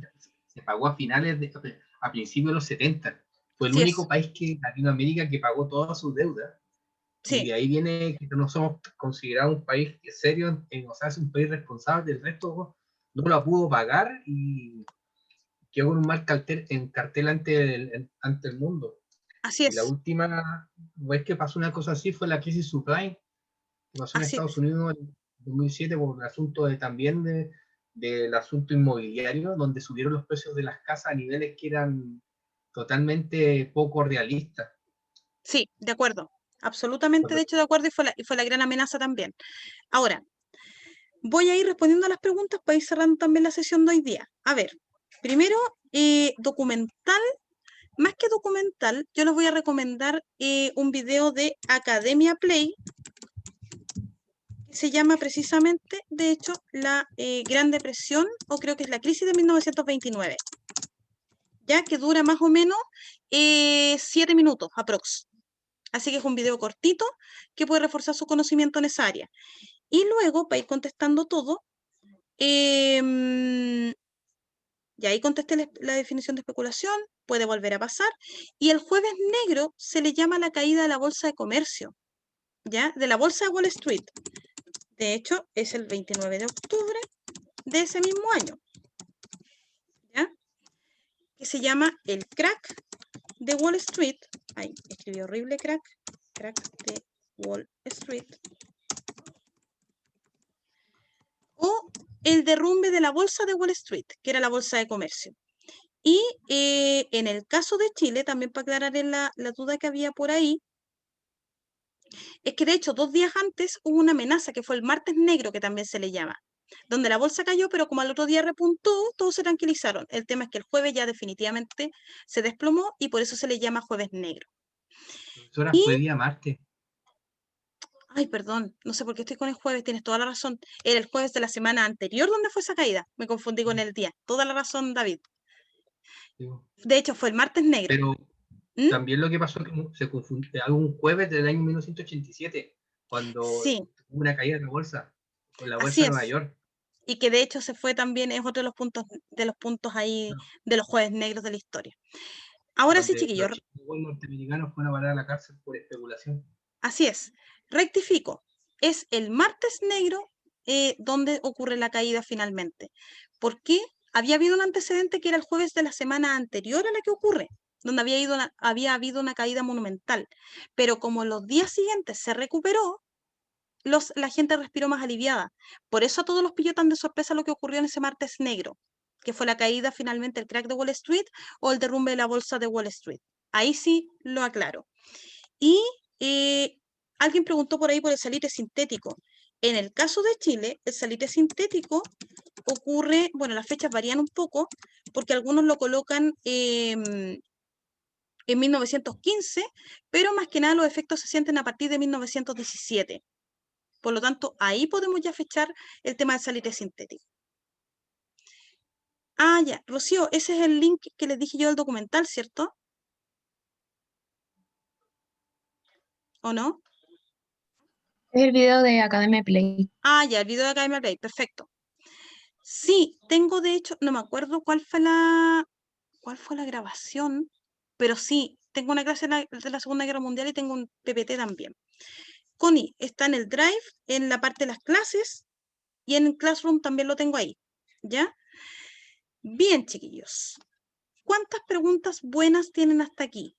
se pagó a principios de los 70. Fue el Así único es. país en Latinoamérica que pagó todas sus deudas. Y Sí, de ahí viene que no somos considerados un país serio, o sea, es un país responsable, el resto no lo pudo pagar y quedó con un mal cartel ante el mundo. así Y la es. última vez que pasó una cosa así fue la crisis subprime, que pasó en Así Estados es. Unidos en 2007 por el asunto del asunto inmobiliario, donde subieron los precios de las casas a niveles que eran totalmente poco realistas. Sí, de acuerdo. Absolutamente, de hecho, de acuerdo, y fue la gran amenaza también. Ahora, voy a ir respondiendo a las preguntas para ir cerrando también la sesión de hoy día. A ver, primero, documental. Más que documental, yo les voy a recomendar un video de Academia Play, que se llama precisamente, de hecho, la Gran Depresión, o creo que es la crisis de 1929, ya que dura más o menos 7 minutos, aprox. Así que es un video cortito que puede reforzar su conocimiento en esa área. Y luego, para ir contestando todo, y ahí contesté la definición de especulación, puede volver a pasar. Y el jueves negro se le llama la caída de la bolsa de comercio, ¿ya? De la bolsa de Wall Street. De hecho, es el 29 de octubre de ese mismo año, ¿ya? Que se llama el crack de Wall Street. Ay, escribí horrible crack de Wall Street. O el derrumbe de la bolsa de Wall Street, que era la bolsa de comercio. Y en el caso de Chile, también para aclarar la duda que había por ahí, es que de hecho 2 días antes hubo una amenaza que fue el martes negro, que también se le llama, donde la bolsa cayó, pero como al otro día repuntó, todos se tranquilizaron. El tema es que el jueves ya definitivamente se desplomó y por eso se le llama jueves negro. Profesora, Y, fue día martes. ay, perdón, no sé por qué estoy con el jueves, tienes toda la razón. Era el jueves de la semana anterior donde fue esa caída. Me confundí con el día. Toda la razón, David. De hecho, fue el martes negro. Pero ¿Mm? también lo que pasó es que se confundió algún jueves del año 1987, cuando Sí, hubo una caída en la bolsa, en la bolsa así de Nueva es. York. Y que de hecho se fue también, es otro de los puntos ahí de los jueves negros de la historia. Ahora sí, Donde chiquillos, los chicos norteamericanos fueron a parar a la cárcel por especulación. así es. Rectifico, es el martes negro donde ocurre la caída finalmente. ¿Por qué? había habido un antecedente que era el jueves de la semana anterior a la que ocurre, donde había habido una caída monumental. Pero como los días siguientes se recuperó, la gente respiró más aliviada. Por eso a todos los pilló tan de sorpresa lo que ocurrió en ese martes negro, que fue la caída finalmente, el crack de Wall Street o el derrumbe de la bolsa de Wall Street. Ahí sí lo aclaro. Y alguien preguntó por ahí por el salitre sintético. En el caso de Chile, el salitre sintético ocurre, bueno, las fechas varían un poco, porque algunos lo colocan en 1915, pero más que nada los efectos se sienten a partir de 1917. Por lo tanto, ahí podemos ya fechar el tema del salitre sintético. Ah, ya, Rocío, ese es el link que les dije yo del documental, ¿cierto? ¿O no? Es el video de Academia Play. Ah, ya, el video de Academia Play, perfecto. Sí, tengo de hecho, no me acuerdo cuál fue la grabación, pero sí, tengo una clase de la Segunda Guerra Mundial y tengo un PPT también. Connie, está en el Drive, en la parte de las clases, y en el Classroom también lo tengo ahí, ¿ya? Bien, chiquillos. ¿Cuántas preguntas buenas tienen hasta aquí?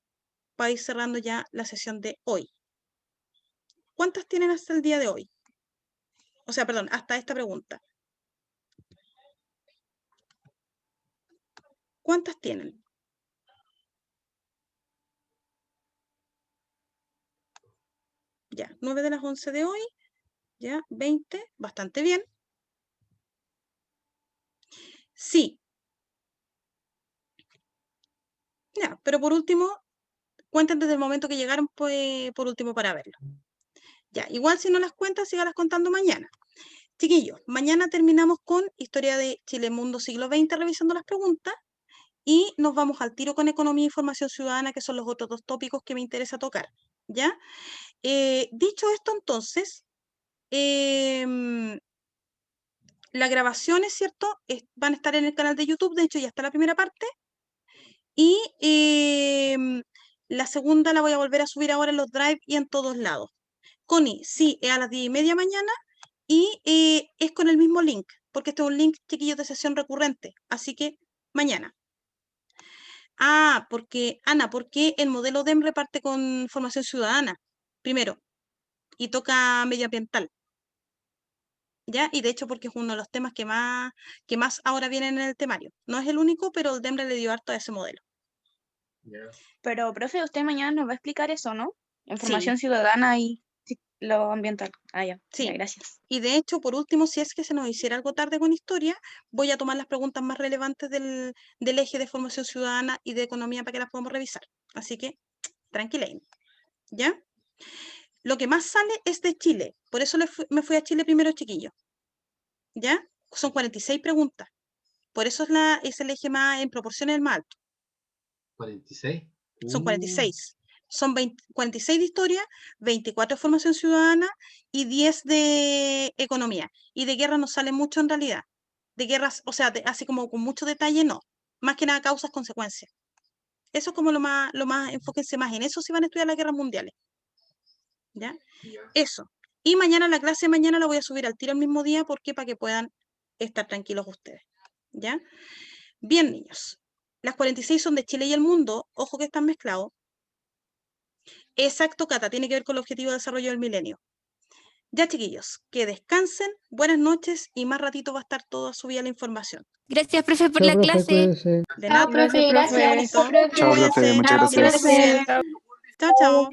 Para ir cerrando ya la sesión de hoy. ¿Cuántas tienen hasta el día de hoy? O sea, perdón, hasta esta pregunta. ¿Cuántas tienen? Ya, 9 de las 11 de hoy. Ya, 20, bastante bien. Sí. Ya, pero por último, cuenten desde el momento que llegaron, pues, por último, para verlo. Ya, igual si no las cuentas, sígalas contando mañana. Chiquillos, mañana terminamos con Historia de Chile Mundo siglo XX, revisando las preguntas, y nos vamos al tiro con Economía e Información Ciudadana, que son los otros dos tópicos que me interesa tocar, ¿ya? Dicho esto, entonces, las grabaciones, ¿cierto? Van a estar en el canal de YouTube, de hecho ya está la primera parte, y la segunda la voy a volver a subir ahora en los Drive y en todos lados. Connie, sí, es a las 10:30 mañana y es con el mismo link, porque este es un link, chiquillos, de sesión recurrente, así que mañana. Ah, porque, Ana, porque el modelo DEM reparte con formación ciudadana, primero, y toca medioambiental, ¿ya? Y de hecho porque es uno de los temas que más ahora vienen en el temario. No es el único, pero el DEM le dio harto a ese modelo. Pero, profe, usted mañana nos va a explicar eso, ¿no? Sí. Información ciudadana y lo ambiental. Ah, ya. Sí. Ya, gracias. Y de hecho, por último, si es que se nos hiciera algo tarde con historia, voy a tomar las preguntas más relevantes del eje de formación ciudadana y de economía para que las podamos revisar. Así que, tranquila, ¿ya? Lo que más sale es de Chile, por eso me fui a Chile primero, chiquillo. ¿Ya? Son 46 preguntas. Por eso es el eje más, en proporciones, el más alto. ¿46? Son 46. Son 46 de historia, 24 de formación ciudadana y 10 de economía. Y de guerra no sale mucho en realidad. De guerras, o sea, así como con mucho detalle, no. Más que nada causas, consecuencias. Eso es como lo más, enfóquense más en eso si van a estudiar las guerras mundiales. ¿Ya? Eso. Y mañana, la clase de mañana la voy a subir al tiro el mismo día, porque para que puedan estar tranquilos ustedes. ¿Ya? Bien, niños. Las 46 son de Chile y el mundo. Ojo que están mezclados. Exacto, Cata, tiene que ver con el objetivo de desarrollo del milenio. Ya, chiquillos, que descansen, buenas noches, y más ratito va a estar toda subida la información. Gracias, profe, por Chao, la profe, clase. cuídese. De nada, profe, gracias. Chao, Chao, profe, muchas gracias. Chao, chao.